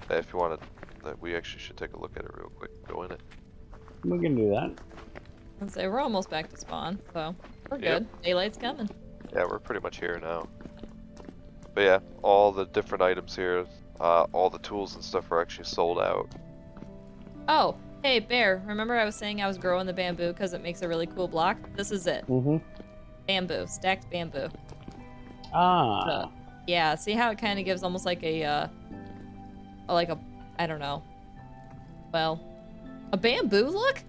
[SPEAKER 2] If you want to, we actually should take a look at it real quick. Go in it.
[SPEAKER 1] We can do that.
[SPEAKER 3] I'd say we're almost back to spawn, so we're good. Daylight's coming.
[SPEAKER 2] Yeah, we're pretty much here now. But yeah, all the different items here, all the tools and stuff are actually sold out.
[SPEAKER 3] Oh, hey Bear, remember I was saying I was growing the bamboo because it makes a really cool block? This is it. Bamboo, stacked bamboo. So, yeah, see how it kind of gives almost like a, I don't know. Well, a bamboo look?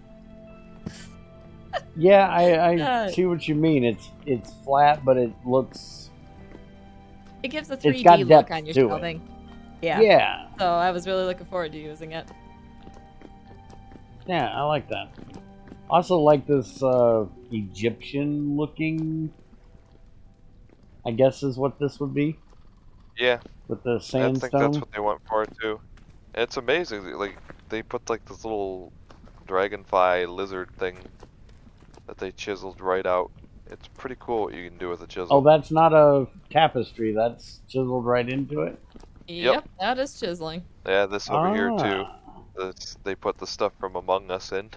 [SPEAKER 1] Yeah, I see what you mean. It's flat, but it looks.
[SPEAKER 3] It gives a
[SPEAKER 1] It's
[SPEAKER 3] 3D
[SPEAKER 1] got
[SPEAKER 3] look
[SPEAKER 1] depth
[SPEAKER 3] on your
[SPEAKER 1] to it.
[SPEAKER 3] shelving. Yeah.
[SPEAKER 1] Yeah.
[SPEAKER 3] So I was really looking forward to using it.
[SPEAKER 1] Yeah, I like that. Also like this Egyptian looking, I guess is what this would be.
[SPEAKER 2] Yeah.
[SPEAKER 1] With the
[SPEAKER 2] I
[SPEAKER 1] sandstone.
[SPEAKER 2] think that's what they went for too. It's amazing. Like they put like this little dragonfly lizard thing that they chiseled right out. It's pretty cool what you can do with a
[SPEAKER 1] Oh,
[SPEAKER 2] chisel.
[SPEAKER 1] that's not a tapestry. That's chiseled right into it.
[SPEAKER 2] Yep.
[SPEAKER 3] Yep, that is chiseling.
[SPEAKER 2] Yeah, this over here too.
[SPEAKER 1] Ah.
[SPEAKER 2] They put the stuff from Among Us in.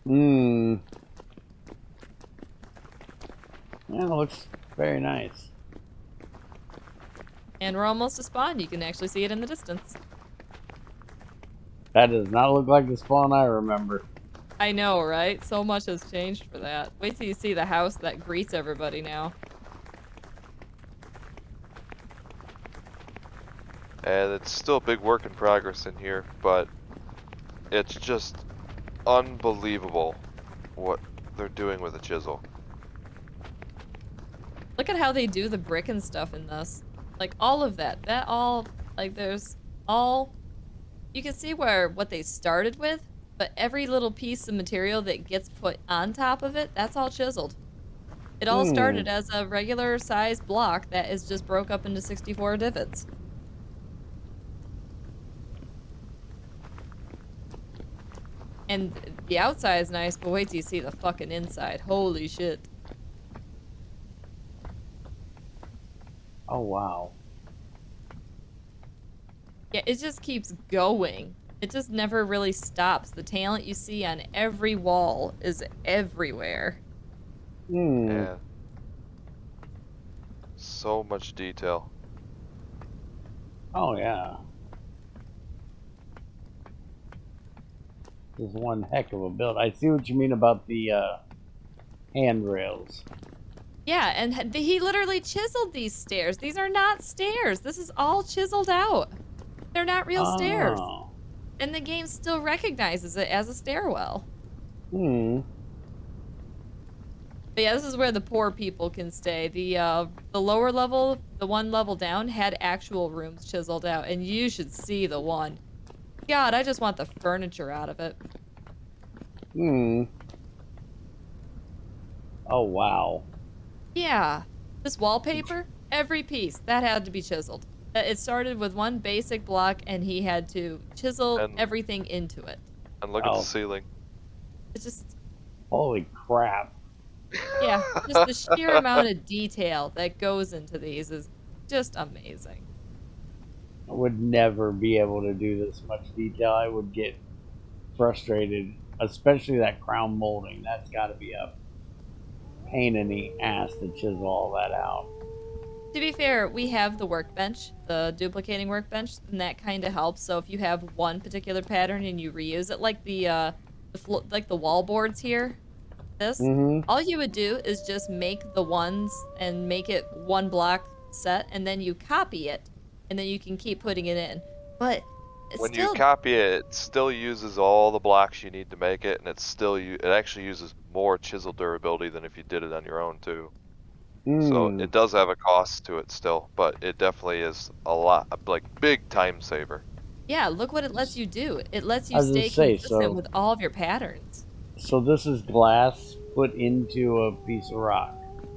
[SPEAKER 1] Hmm. Yeah, it looks very nice.
[SPEAKER 3] And we're almost to spawn. You can actually see it in the distance.
[SPEAKER 1] That does not look like the spawn I remember.
[SPEAKER 3] I know, right? So much has changed for that. Wait till you see the house that greets everybody now.
[SPEAKER 2] And it's still a big work in progress in here, but it's just unbelievable what they're doing with a chisel.
[SPEAKER 3] Look at how they do the brick and stuff in this. Like, all of that. That all, like, there's all... You can see what they started with, but every little piece of material that gets put on top of it, that's all chiseled. It all
[SPEAKER 1] Hmm.
[SPEAKER 3] started as a regular size block that is just broke up into 64 divots. And the outside is nice, but wait till you see the fucking inside. Holy shit.
[SPEAKER 1] Oh, wow.
[SPEAKER 3] Yeah, it just keeps going. It just never really stops. The talent you see on every wall is everywhere.
[SPEAKER 1] Hmm.
[SPEAKER 2] Yeah. So much detail.
[SPEAKER 1] Oh, yeah. This is one heck of a build. I see what you mean about the handrails.
[SPEAKER 3] Yeah, and he literally chiseled these stairs. These are not stairs. This is all chiseled out. They're not real stairs.
[SPEAKER 1] Oh.
[SPEAKER 3] And the game still recognizes it as a stairwell.
[SPEAKER 1] Hmm.
[SPEAKER 3] But yeah, this is where the poor people can stay. The lower level, the one level down, had actual rooms chiseled out, and you should see the one. God, I just want the furniture out of it.
[SPEAKER 1] Hmm. Oh, wow.
[SPEAKER 3] Yeah, this wallpaper, every piece, that had to be chiseled. It started with one basic block, and he had to chisel
[SPEAKER 2] And
[SPEAKER 3] everything into it.
[SPEAKER 2] look at the
[SPEAKER 1] Oh.
[SPEAKER 2] ceiling.
[SPEAKER 3] It's just,
[SPEAKER 1] Holy crap.
[SPEAKER 3] yeah, just the sheer amount of detail that goes into these is just amazing.
[SPEAKER 1] I would never be able to do this much detail. I would get frustrated, especially that crown molding. That's got to be a pain in the ass to chisel all that out.
[SPEAKER 3] To be fair, we have the workbench, the duplicating workbench, and that kind of helps. So if you have one particular pattern and you reuse it, like like the wall boards here, this,
[SPEAKER 1] Mm-hmm.
[SPEAKER 3] all you would do is just make the ones and make it one block set, and then you copy it, and then you can keep putting it in. But it's
[SPEAKER 2] When you
[SPEAKER 3] still,
[SPEAKER 2] copy it, it still uses all the blocks you need to make it, and it actually uses more chisel durability than if you did it on your own too. So
[SPEAKER 1] Hmm.
[SPEAKER 2] it does have a cost to it still, but it definitely is a lot, like big time saver.
[SPEAKER 3] yeah, look what it lets you do. It lets
[SPEAKER 1] I
[SPEAKER 3] you
[SPEAKER 1] was gonna
[SPEAKER 3] stay
[SPEAKER 1] say,
[SPEAKER 3] consistent with all of your patterns.
[SPEAKER 1] so this is glass put into a piece of rock.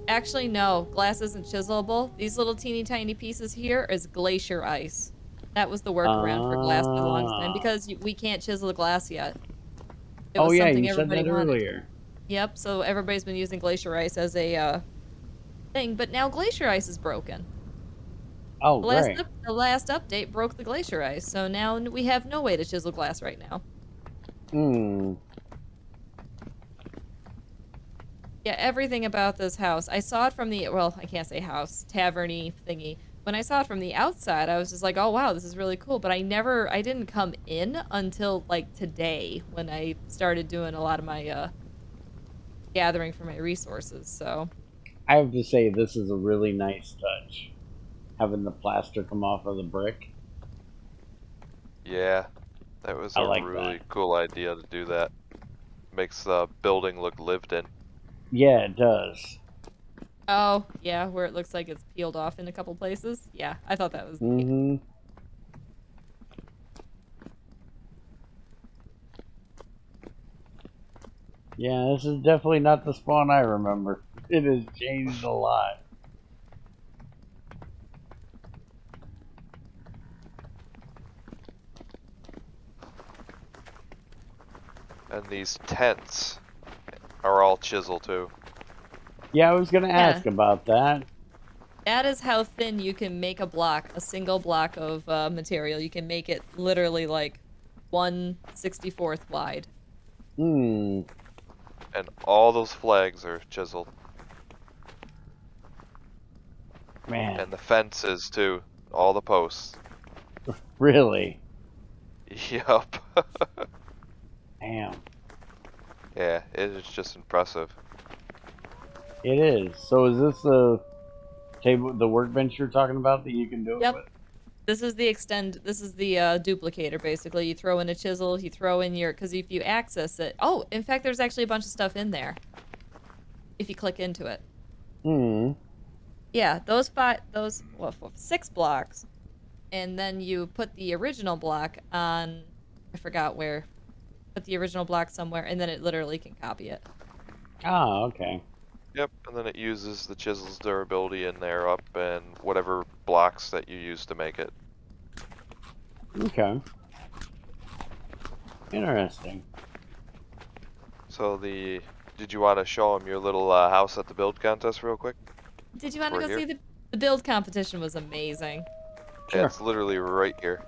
[SPEAKER 3] Actually, no. Glass isn't chiselable. These little teeny tiny pieces here is glacier ice. That was the workaround for glass for the longest time
[SPEAKER 1] Ah.
[SPEAKER 3] because we can't chisel the glass yet. It
[SPEAKER 1] Oh
[SPEAKER 3] was
[SPEAKER 1] yeah,
[SPEAKER 3] something
[SPEAKER 1] you said
[SPEAKER 3] everybody
[SPEAKER 1] that
[SPEAKER 3] wanted.
[SPEAKER 1] earlier.
[SPEAKER 3] Yep, so everybody's been using glacier ice as a thing, but now glacier ice is broken.
[SPEAKER 1] Oh great.
[SPEAKER 3] The last update broke the glacier ice, so now we have no way to chisel glass right now.
[SPEAKER 1] Hmm.
[SPEAKER 3] Yeah, everything about this house. I saw it from the, well, I can't say house, tavern-y thingy. When I saw it from the outside, I was just like, oh wow, this is really cool. But I didn't come in until like today when I started doing a lot of my gathering for my resources, so.
[SPEAKER 1] I have to say this is a really nice touch. Having the plaster come off of the brick.
[SPEAKER 2] Yeah, that was
[SPEAKER 1] I
[SPEAKER 2] a
[SPEAKER 1] like that.
[SPEAKER 2] really cool idea to do that. Makes the building look lived in.
[SPEAKER 1] Yeah, it does.
[SPEAKER 3] Oh, yeah, where it looks like it's peeled off in a couple places. Yeah, I thought that was neat.
[SPEAKER 1] Mm-hmm. Yeah, this is definitely not the spawn I remember. It has changed a lot.
[SPEAKER 2] And these tents are all chisel too.
[SPEAKER 1] Yeah, I was gonna
[SPEAKER 3] Yeah.
[SPEAKER 1] ask about that.
[SPEAKER 3] That is how thin you can make a block, a single block of material. You can make it literally like 1/64 wide.
[SPEAKER 1] Hmm.
[SPEAKER 2] And all those flags are chiseled.
[SPEAKER 1] Man,
[SPEAKER 2] And the fences too. All the posts.
[SPEAKER 1] really?
[SPEAKER 2] Yup.
[SPEAKER 1] Damn.
[SPEAKER 2] Yeah, it is just impressive.
[SPEAKER 1] It is. So is this the table, the workbench you're talking about that you can do it
[SPEAKER 3] Yep.
[SPEAKER 1] with?
[SPEAKER 3] This is the duplicator, basically. You throw in a chisel, you throw in your, because if you access it, oh, in fact, there's actually a bunch of stuff in there if you click into it.
[SPEAKER 1] Hmm.
[SPEAKER 3] Yeah, well, 6 blocks, and then you put the original block on, I forgot where, put the original block somewhere, and then it literally can copy it.
[SPEAKER 1] Ah, okay.
[SPEAKER 2] Yep, and then it uses the chisel's durability in there up and whatever blocks that you use to make it.
[SPEAKER 1] Okay. Interesting.
[SPEAKER 2] So did you want to show them your little house at the build contest real quick?
[SPEAKER 3] Did you want to
[SPEAKER 2] We're
[SPEAKER 3] go
[SPEAKER 2] here.
[SPEAKER 3] see the build competition? Was amazing.
[SPEAKER 2] Yeah,
[SPEAKER 1] Sure.
[SPEAKER 2] it's literally right here.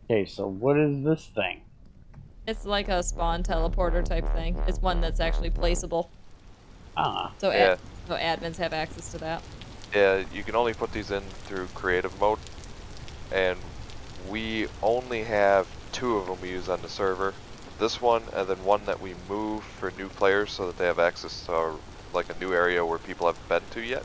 [SPEAKER 1] Okay, so what is this thing?
[SPEAKER 3] It's like a spawn teleporter type thing. It's one that's actually placeable.
[SPEAKER 1] Ah.
[SPEAKER 3] So,
[SPEAKER 2] Yeah,
[SPEAKER 3] so admins have access to that.
[SPEAKER 2] yeah, you can only put these in through creative mode, and we only have 2 of them we use on the server. This one, and then one that we move for new players so that they have access to like a new area where people haven't been to yet,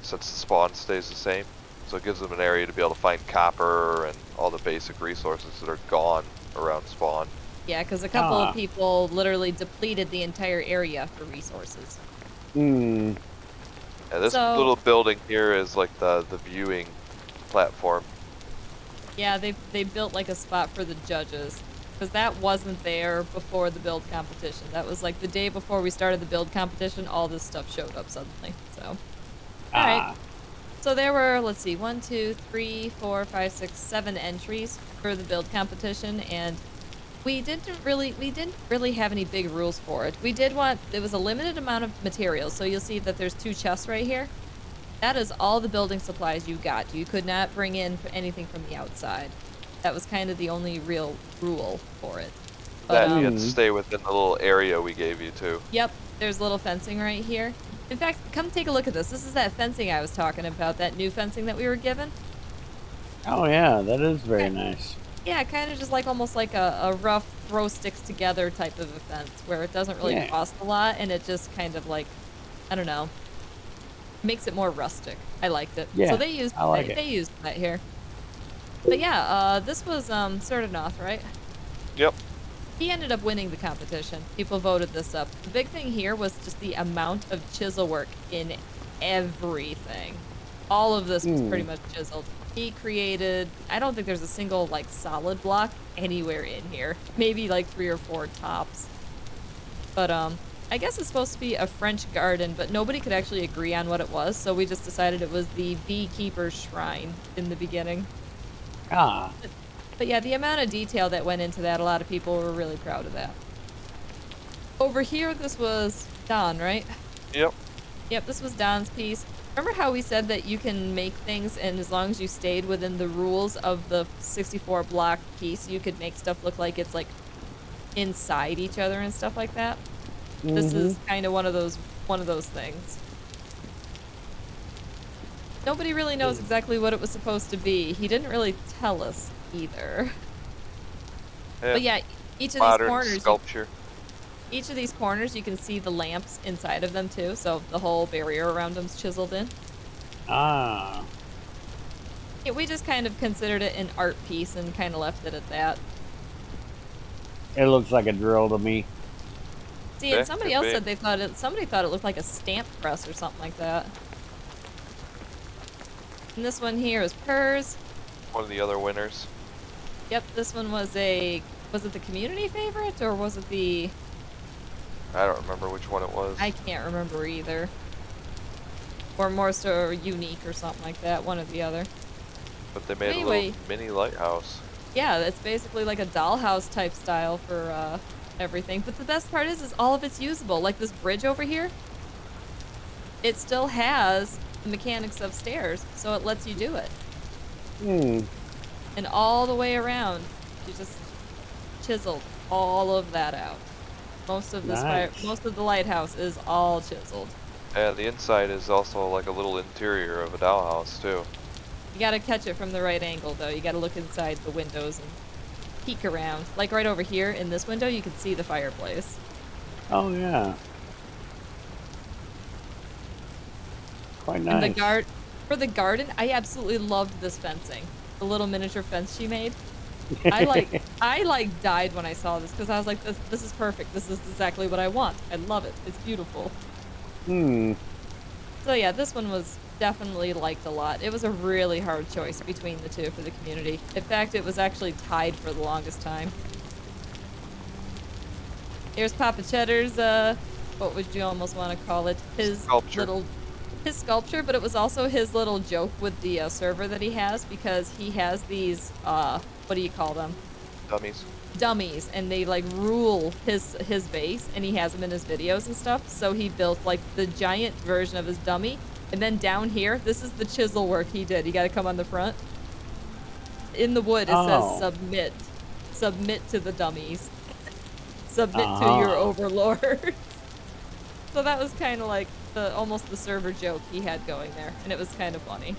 [SPEAKER 2] since the spawn stays the same. So it gives them an area to be able to find copper and all the basic resources that are gone around spawn.
[SPEAKER 3] Yeah, because a couple of people literally depleted the entire area for resources.
[SPEAKER 1] Hmm.
[SPEAKER 2] And this
[SPEAKER 3] So,
[SPEAKER 2] little building here is like the viewing platform.
[SPEAKER 3] yeah, they built like a spot for the judges. Because that wasn't there before the build competition. That was like the day before we started the build competition, all this stuff showed up suddenly. So, alright.
[SPEAKER 1] Ah.
[SPEAKER 3] So there were, let's see, 1, 2, 3, 4, 5, 6, 7 entries for the build competition, and we didn't really have any big rules for it. There was a limited amount of materials, so you'll see that there's 2 chests right here. That is all the building supplies you got. You could not bring in anything from the outside. That was kind of the only real rule for it. But,
[SPEAKER 2] That you had to stay within the little area we gave you too.
[SPEAKER 3] yep, there's little fencing right here. In fact, come take a look at this. This is that fencing I was talking about, that new fencing that we were given.
[SPEAKER 1] Oh yeah, that is very nice.
[SPEAKER 3] Yeah, kind of just like almost like a rough throw sticks together type of a fence where it doesn't really
[SPEAKER 1] Yeah.
[SPEAKER 3] cost a lot and it just kind of like, I don't know, makes it more rustic. I liked it.
[SPEAKER 1] Yeah,
[SPEAKER 3] So they used
[SPEAKER 1] I like
[SPEAKER 3] they
[SPEAKER 1] it.
[SPEAKER 3] used that here. But yeah, this was Certinoth, right?
[SPEAKER 2] Yep.
[SPEAKER 3] He ended up winning the competition. People voted this up. The big thing here was just the amount of chisel work in everything. All of this was pretty much chiseled. He created, I don't think there's a single like solid block anywhere in here. Maybe like 3 or 4 tops. But I guess it's supposed to be a French garden, but nobody could actually agree on what it was, so we just decided it was the beekeeper's shrine in the beginning.
[SPEAKER 1] Ah.
[SPEAKER 3] But yeah, the amount of detail that went into that, a lot of people were really proud of that. Over here, this was Don, right?
[SPEAKER 2] Yep.
[SPEAKER 3] Yep, this was Don's piece. Remember how we said that you can make things, and as long as you stayed within the rules of the 64 block piece, you could make stuff look like it's like inside each other and stuff like that? This is kind of one of those things. Nobody really knows exactly what it was supposed to be. He didn't really tell us either.
[SPEAKER 2] Yeah.
[SPEAKER 3] But yeah, each of
[SPEAKER 2] Modern
[SPEAKER 3] these corners,
[SPEAKER 2] sculpture.
[SPEAKER 3] each of these corners, you can see the lamps inside of them too. So the whole barrier around them's chiseled in.
[SPEAKER 1] Ah.
[SPEAKER 3] Yeah, we just kind of considered it an art piece and kind of left it at that.
[SPEAKER 1] It looks like a drill to me.
[SPEAKER 3] See,
[SPEAKER 2] Yeah,
[SPEAKER 3] and somebody
[SPEAKER 2] could
[SPEAKER 3] else
[SPEAKER 2] be.
[SPEAKER 3] said somebody thought it looked like a stamp press or something like that. And this one here is Purrs.
[SPEAKER 2] One of the other winners.
[SPEAKER 3] Yep, this one was it the community favorite or was it the...
[SPEAKER 2] I don't remember which one it was.
[SPEAKER 3] I can't remember either. Or more so unique or something like that, one or the other.
[SPEAKER 2] But they made a little
[SPEAKER 3] Anyway,
[SPEAKER 2] mini lighthouse.
[SPEAKER 3] yeah, it's basically like a dollhouse type style for everything. But the best part is all of it's usable. Like this bridge over here, it still has the mechanics of stairs, so it lets you do it.
[SPEAKER 1] Hmm.
[SPEAKER 3] And all the way around, you just chiseled all of that out. Most of
[SPEAKER 1] Nice.
[SPEAKER 3] most of the lighthouse is all chiseled.
[SPEAKER 2] And the inside is also like a little interior of a dollhouse too.
[SPEAKER 3] You gotta catch it from the right angle, though. You gotta look inside the windows and peek around. Like right over here in this window, you can see the fireplace.
[SPEAKER 1] Oh yeah. Quite
[SPEAKER 3] And
[SPEAKER 1] nice.
[SPEAKER 3] for the garden, I absolutely loved this fencing. The little miniature fence she made. I died when I saw this because I was like, this is perfect. This is exactly what I want. I love it. It's beautiful.
[SPEAKER 1] Hmm.
[SPEAKER 3] So yeah, this one was definitely liked a lot. It was a really hard choice between the two for the community. In fact, it was actually tied for the longest time. Here's Papa Cheddar's, what would you almost want to call it?
[SPEAKER 2] Sculpture.
[SPEAKER 3] His sculpture, but it was also his little joke with the server that he has because he has these, what do you call them?
[SPEAKER 2] Dummies.
[SPEAKER 3] Dummies, and they like rule his base, and he has them in his videos and stuff. So he built like the giant version of his dummy, and then down here, this is the chisel work he did. You got to come on the front. In the wood, it says
[SPEAKER 1] Oh.
[SPEAKER 3] submit to the dummies, submit to your
[SPEAKER 1] Uh-huh.
[SPEAKER 3] overlord. So that was kind of like almost the server joke he had going there, and it was kind of funny.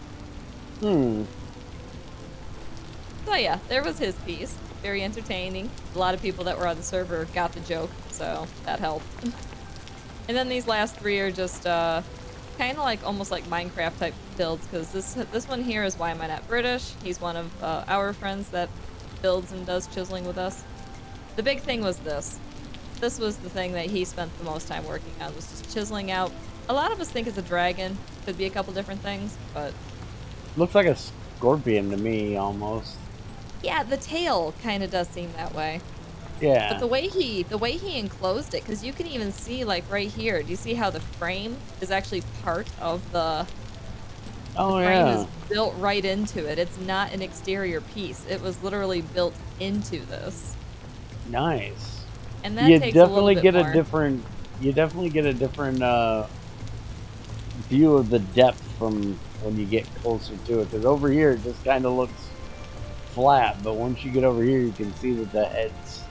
[SPEAKER 1] Hmm.
[SPEAKER 3] So yeah, there was his piece. Very entertaining. A lot of people that were on the server got the joke, so that helped. And then these last three are just kind of like almost like Minecraft type builds, because this one here is Why Am I Not British? He's one of our friends that builds and does chiseling with us. The big thing was this. This was the thing that he spent the most time working on, was just chiseling out. A lot of us think it's a dragon. Could be a couple different things, but
[SPEAKER 1] Looks like a scorpion to me, almost.
[SPEAKER 3] yeah, the tail kind of does seem that way. But
[SPEAKER 1] Yeah.
[SPEAKER 3] the way he enclosed it, because you can even see like right here. Do you see how the frame is actually part of the
[SPEAKER 1] Oh
[SPEAKER 3] frame
[SPEAKER 1] yeah.
[SPEAKER 3] is built right into it. It's not an exterior piece. It was literally built into this,
[SPEAKER 1] Nice.
[SPEAKER 3] and that takes a little bit more.
[SPEAKER 1] You definitely get a different view of the depth from when you get closer to it. Because over here, it just kind of looks flat, but once you get over here, you can see that the head's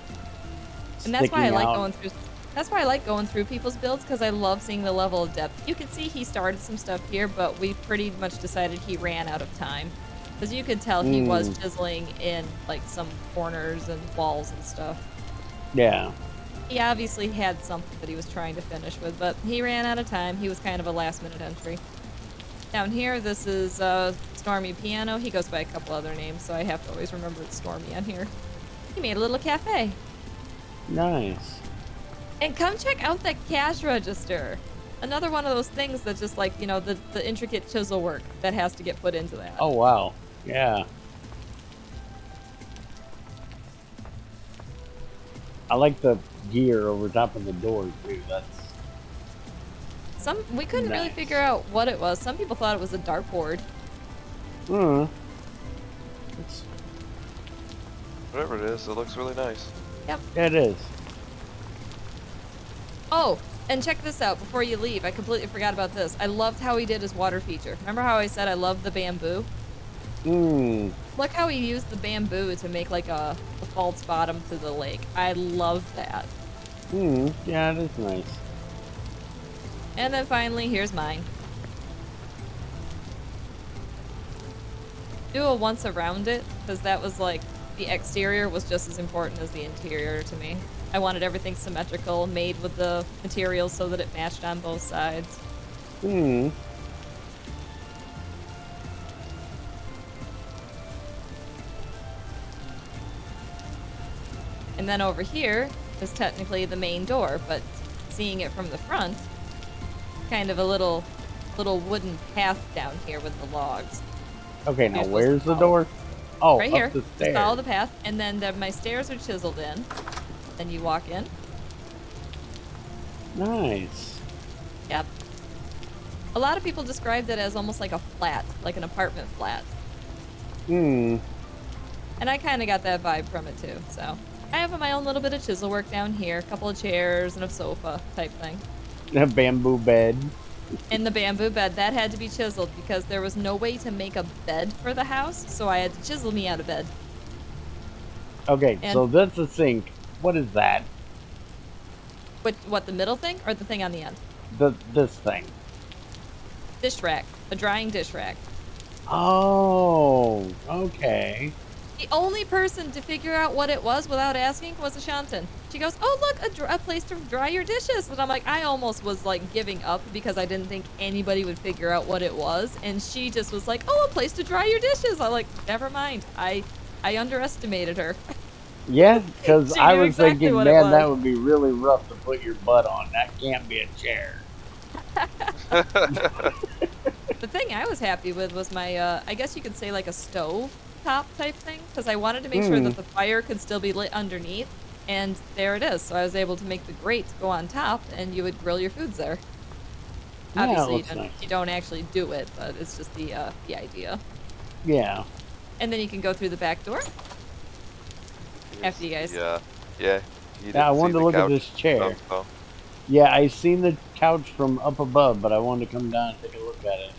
[SPEAKER 3] And that's why I
[SPEAKER 1] sticking
[SPEAKER 3] like
[SPEAKER 1] out.
[SPEAKER 3] going through. That's why I like going through people's builds, because I love seeing the level of depth. You can see he started some stuff here, but we pretty much decided he ran out of time. Because you could tell he was chiseling in like some corners and walls and stuff.
[SPEAKER 1] Yeah.
[SPEAKER 3] He obviously had something that he was trying to finish with, but he ran out of time. He was kind of a last-minute entry. Down here, this is Stormy Piano. He goes by a couple other names, so I have to always remember it's Stormy on here. He made a little cafe.
[SPEAKER 1] Nice.
[SPEAKER 3] And come check out that cash register. Another one of those things that's just like, you know, the intricate chisel work that has to get put into that.
[SPEAKER 1] Oh wow. Yeah. I like the gear over top of the door too. That's
[SPEAKER 3] We couldn't really
[SPEAKER 1] nice.
[SPEAKER 3] figure out what it was. Some people thought it was a dartboard.
[SPEAKER 1] It's,
[SPEAKER 2] Whatever it is, it looks really nice.
[SPEAKER 3] Yep.
[SPEAKER 1] yeah, it is.
[SPEAKER 3] Oh, and check this out before you leave. I completely forgot about this. I loved how he did his water feature. Remember how I said I love the bamboo? Look how he used the bamboo to make like a false bottom to the lake. I love that.
[SPEAKER 1] Yeah, it is nice.
[SPEAKER 3] And then finally, here's mine. Do a once around it, because that was like, the exterior was just as important as the interior to me. I wanted everything symmetrical, made with the materials so that it matched on both sides. And then over here is technically the main door, but seeing it from the front, kind of a little wooden path down here with the logs.
[SPEAKER 1] Okay, now
[SPEAKER 3] You're supposed to
[SPEAKER 1] where's the
[SPEAKER 3] follow.
[SPEAKER 1] door? Oh,
[SPEAKER 3] Right
[SPEAKER 1] up
[SPEAKER 3] here.
[SPEAKER 1] the
[SPEAKER 3] Just
[SPEAKER 1] stairs.
[SPEAKER 3] follow the path, and then my stairs are chiseled in. Then you walk in.
[SPEAKER 1] Nice.
[SPEAKER 3] Yep. A lot of people described it as almost like a flat, like an apartment flat.
[SPEAKER 1] Hmm.
[SPEAKER 3] And I kind of got that vibe from it too. So I have my own little bit of chisel work down here, a couple of chairs and a sofa type thing.
[SPEAKER 1] A bamboo bed.
[SPEAKER 3] And the bamboo bed, that had to be chiseled because there was no way to make a bed for the house, so I had to chisel me out of bed.
[SPEAKER 1] Okay,
[SPEAKER 3] And
[SPEAKER 1] so that's a sink. What is that?
[SPEAKER 3] what, the middle thing or the thing on the end?
[SPEAKER 1] This thing.
[SPEAKER 3] Dish rack, a drying dish rack.
[SPEAKER 1] Oh, okay.
[SPEAKER 3] The only person to figure out what it was without asking was Ashantin. She goes, "Oh look, a place to dry your dishes." And I'm like, I almost was like giving up because I didn't think anybody would figure out what it was. And she just was like, "Oh, a place to dry your dishes." I'm like, never mind. I underestimated her.
[SPEAKER 1] Yeah, because
[SPEAKER 3] She
[SPEAKER 1] I
[SPEAKER 3] knew
[SPEAKER 1] was
[SPEAKER 3] exactly
[SPEAKER 1] thinking,
[SPEAKER 3] what it
[SPEAKER 1] man, that
[SPEAKER 3] was.
[SPEAKER 1] would be really rough to put your butt on. That can't be a chair.
[SPEAKER 3] The thing I was happy with was my, I guess you could say like a stove top type thing, because I wanted to make sure
[SPEAKER 1] Hmm.
[SPEAKER 3] that the fire could still be lit underneath, and there it is. So I was able to make the grate go on top, and you would grill your foods there.
[SPEAKER 1] Yeah, it
[SPEAKER 3] Obviously,
[SPEAKER 1] looks nice.
[SPEAKER 3] you don't actually do it, but it's just the idea.
[SPEAKER 1] Yeah.
[SPEAKER 3] And then you can go through the back door after you guys.
[SPEAKER 2] Yeah, yeah. You
[SPEAKER 1] Yeah, I
[SPEAKER 2] didn't see
[SPEAKER 1] wanted to
[SPEAKER 2] the
[SPEAKER 1] look at
[SPEAKER 2] couch
[SPEAKER 1] this chair.
[SPEAKER 2] stuff, though.
[SPEAKER 1] Yeah, I seen the couch from up above, but I wanted to come down and take a look at it.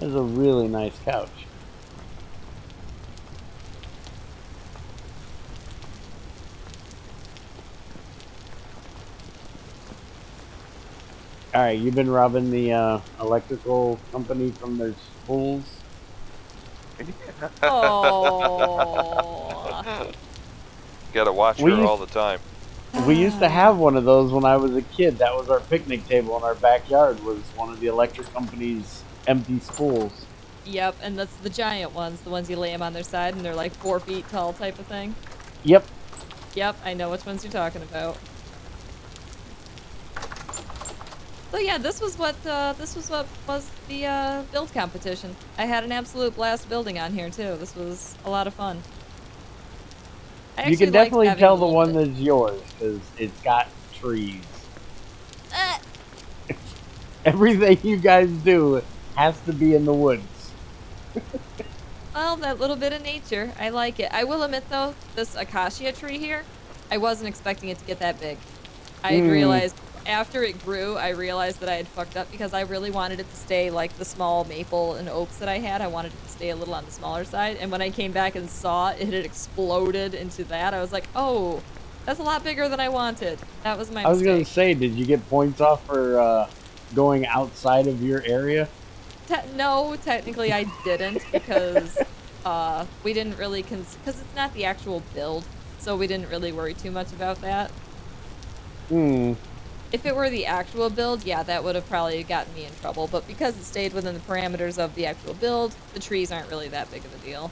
[SPEAKER 1] It's a really nice couch. All right, you've been robbing the electrical company from their spools.
[SPEAKER 3] Oh.
[SPEAKER 2] Gotta watch
[SPEAKER 1] We
[SPEAKER 2] her
[SPEAKER 1] used
[SPEAKER 2] all the time.
[SPEAKER 1] we used to have one of those when I was a kid. That was our picnic table in our backyard. Was one of the electric company's empty spools.
[SPEAKER 3] Yep, and that's the giant ones, the ones you lay them on their side and they're like 4 feet tall type of thing.
[SPEAKER 1] Yep.
[SPEAKER 3] Yep, I know which ones you're talking about. So yeah, this was what was the build competition. I had an absolute blast building on here too. This was a lot of fun. I
[SPEAKER 1] You
[SPEAKER 3] actually
[SPEAKER 1] can
[SPEAKER 3] liked
[SPEAKER 1] definitely
[SPEAKER 3] having a
[SPEAKER 1] tell the
[SPEAKER 3] little
[SPEAKER 1] one
[SPEAKER 3] bit.
[SPEAKER 1] that's yours because it's got trees.
[SPEAKER 3] Ah!
[SPEAKER 1] Everything you guys do has to be in the woods.
[SPEAKER 3] Well, that little bit of nature, I like it. I will admit though, this acacia tree here, I wasn't expecting it to get that big. I had
[SPEAKER 1] Hmm.
[SPEAKER 3] realized after it grew, I realized that I had fucked up because I really wanted it to stay like the small maple and oaks that I had. I wanted it to stay a little on the smaller side. And when I came back and saw it had exploded into that, I was like, oh, that's a lot bigger than I wanted. That was my
[SPEAKER 1] I was gonna
[SPEAKER 3] mistake.
[SPEAKER 1] say, did you get points off for going outside of your area?
[SPEAKER 3] No, technically I didn't because we didn't really because it's not the actual build, so we didn't really worry too much about that.
[SPEAKER 1] Hmm.
[SPEAKER 3] If it were the actual build, yeah, that would have probably gotten me in trouble. But because it stayed within the parameters of the actual build, the trees aren't really that big of a deal.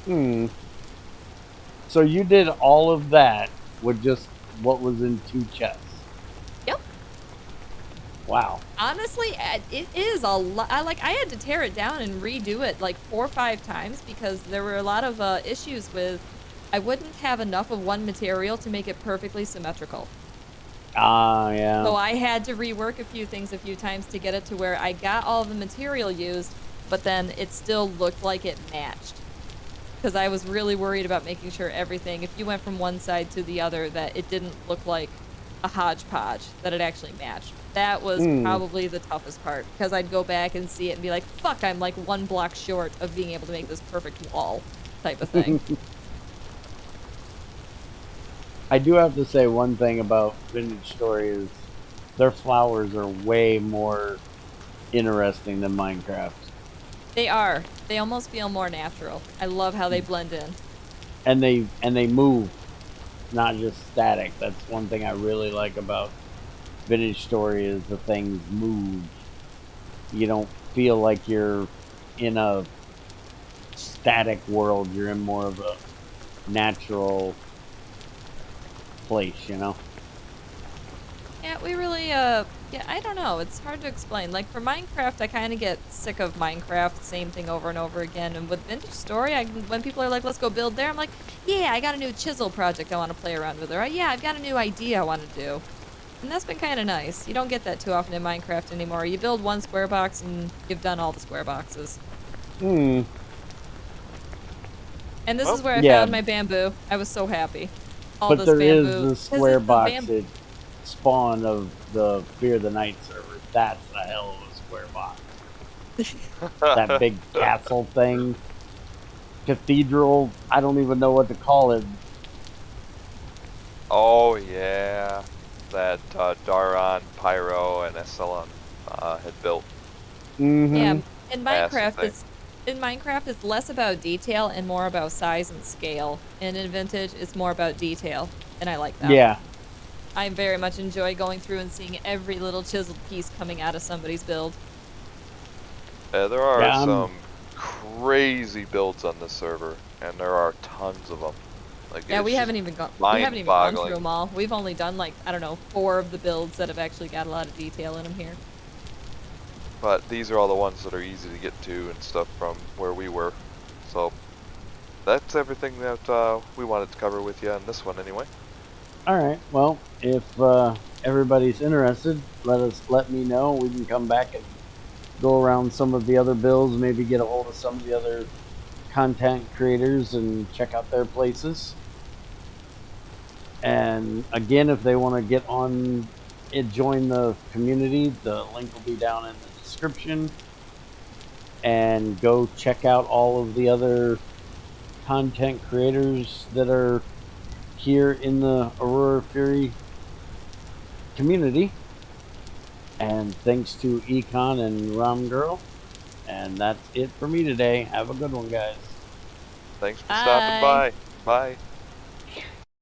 [SPEAKER 1] Hmm. So you did all of that with just what was in 2 chests.
[SPEAKER 3] Yep.
[SPEAKER 1] Wow.
[SPEAKER 3] Honestly, it is a lot. I had to tear it down and redo it like 4 or 5 times because there were a lot of issues with I wouldn't have enough of one material to make it perfectly symmetrical.
[SPEAKER 1] Ah, yeah.
[SPEAKER 3] So I had to rework a few things a few times to get it to where I got all the material used, but then it still looked like it matched. Because I was really worried about making sure everything, if you went from one side to the other, that it didn't look like a hodgepodge, that it actually matched. That was
[SPEAKER 1] Hmm.
[SPEAKER 3] probably the toughest part, because I'd go back and see it and be like, fuck, I'm like 1 block short of being able to make this perfect wall type of thing.
[SPEAKER 1] I do have to say one thing about Vintage Story is their flowers are way more interesting than Minecraft.
[SPEAKER 3] They are. They almost feel more natural. I love how they blend in.
[SPEAKER 1] And they move, not just static. That's one thing I really like about Vintage Story is the things move. You don't feel like you're in a static world. You're in more of a natural place, you know?
[SPEAKER 3] Yeah, we really, yeah, I don't know. It's hard to explain. Like, for Minecraft, I kind of get sick of Minecraft, same thing over and over again. And with Vintage Story, when people are like, let's go build there, I'm like, yeah, I got a new chisel project I want to play around with. Or, yeah, I've got a new idea I want to do. And that's been kind of nice. You don't get that too often in Minecraft anymore. You build one square box and you've done all the square boxes.
[SPEAKER 1] Hmm.
[SPEAKER 3] And this
[SPEAKER 2] Well,
[SPEAKER 3] is where I
[SPEAKER 1] yeah.
[SPEAKER 3] found my bamboo. I was so happy. All
[SPEAKER 1] But
[SPEAKER 3] this
[SPEAKER 1] there is
[SPEAKER 3] bamboo.
[SPEAKER 1] the
[SPEAKER 3] 'Cause
[SPEAKER 1] square
[SPEAKER 3] it's the
[SPEAKER 1] box
[SPEAKER 3] bamboo.
[SPEAKER 1] at spawn of the Fear of the Night server. That's a hell of a square box. That big castle thing. Cathedral. I don't even know what to call it.
[SPEAKER 2] Oh yeah, that Daron, Pyro, and Esselon had built.
[SPEAKER 3] Yeah,
[SPEAKER 1] Mm-hmm.
[SPEAKER 2] Massive thing.
[SPEAKER 3] In Minecraft it's less about detail and more about size and scale. And in Vintage it's more about detail, and I like that.
[SPEAKER 1] Yeah.
[SPEAKER 3] I very much enjoy going through and seeing every little chiseled piece coming out of somebody's build.
[SPEAKER 2] There are
[SPEAKER 1] Yeah.
[SPEAKER 2] some crazy builds on this server, and there are tons of them. Like
[SPEAKER 3] Yeah,
[SPEAKER 2] it's just
[SPEAKER 3] we haven't even gone through
[SPEAKER 2] mind-boggling.
[SPEAKER 3] them all. We've only done like, I don't know, 4 of the builds that have actually got a lot of detail in them here.
[SPEAKER 2] But these are all the ones that are easy to get to and stuff from where we were. So that's everything that we wanted to cover with you on this one anyway.
[SPEAKER 1] All right. Well, if everybody's interested, let me know. We can come back and go around some of the other builds, maybe get a hold of some of the other content creators and check out their places. And again, if they want to get on it, join the community, the link will be down in the description. And go check out all of the other content creators that are here in the Aurora Fury community. And thanks to Econ and Rammgirl. And that's it for me today. Have a good one, guys.
[SPEAKER 2] Thanks for stopping
[SPEAKER 3] Bye!
[SPEAKER 2] by. Bye.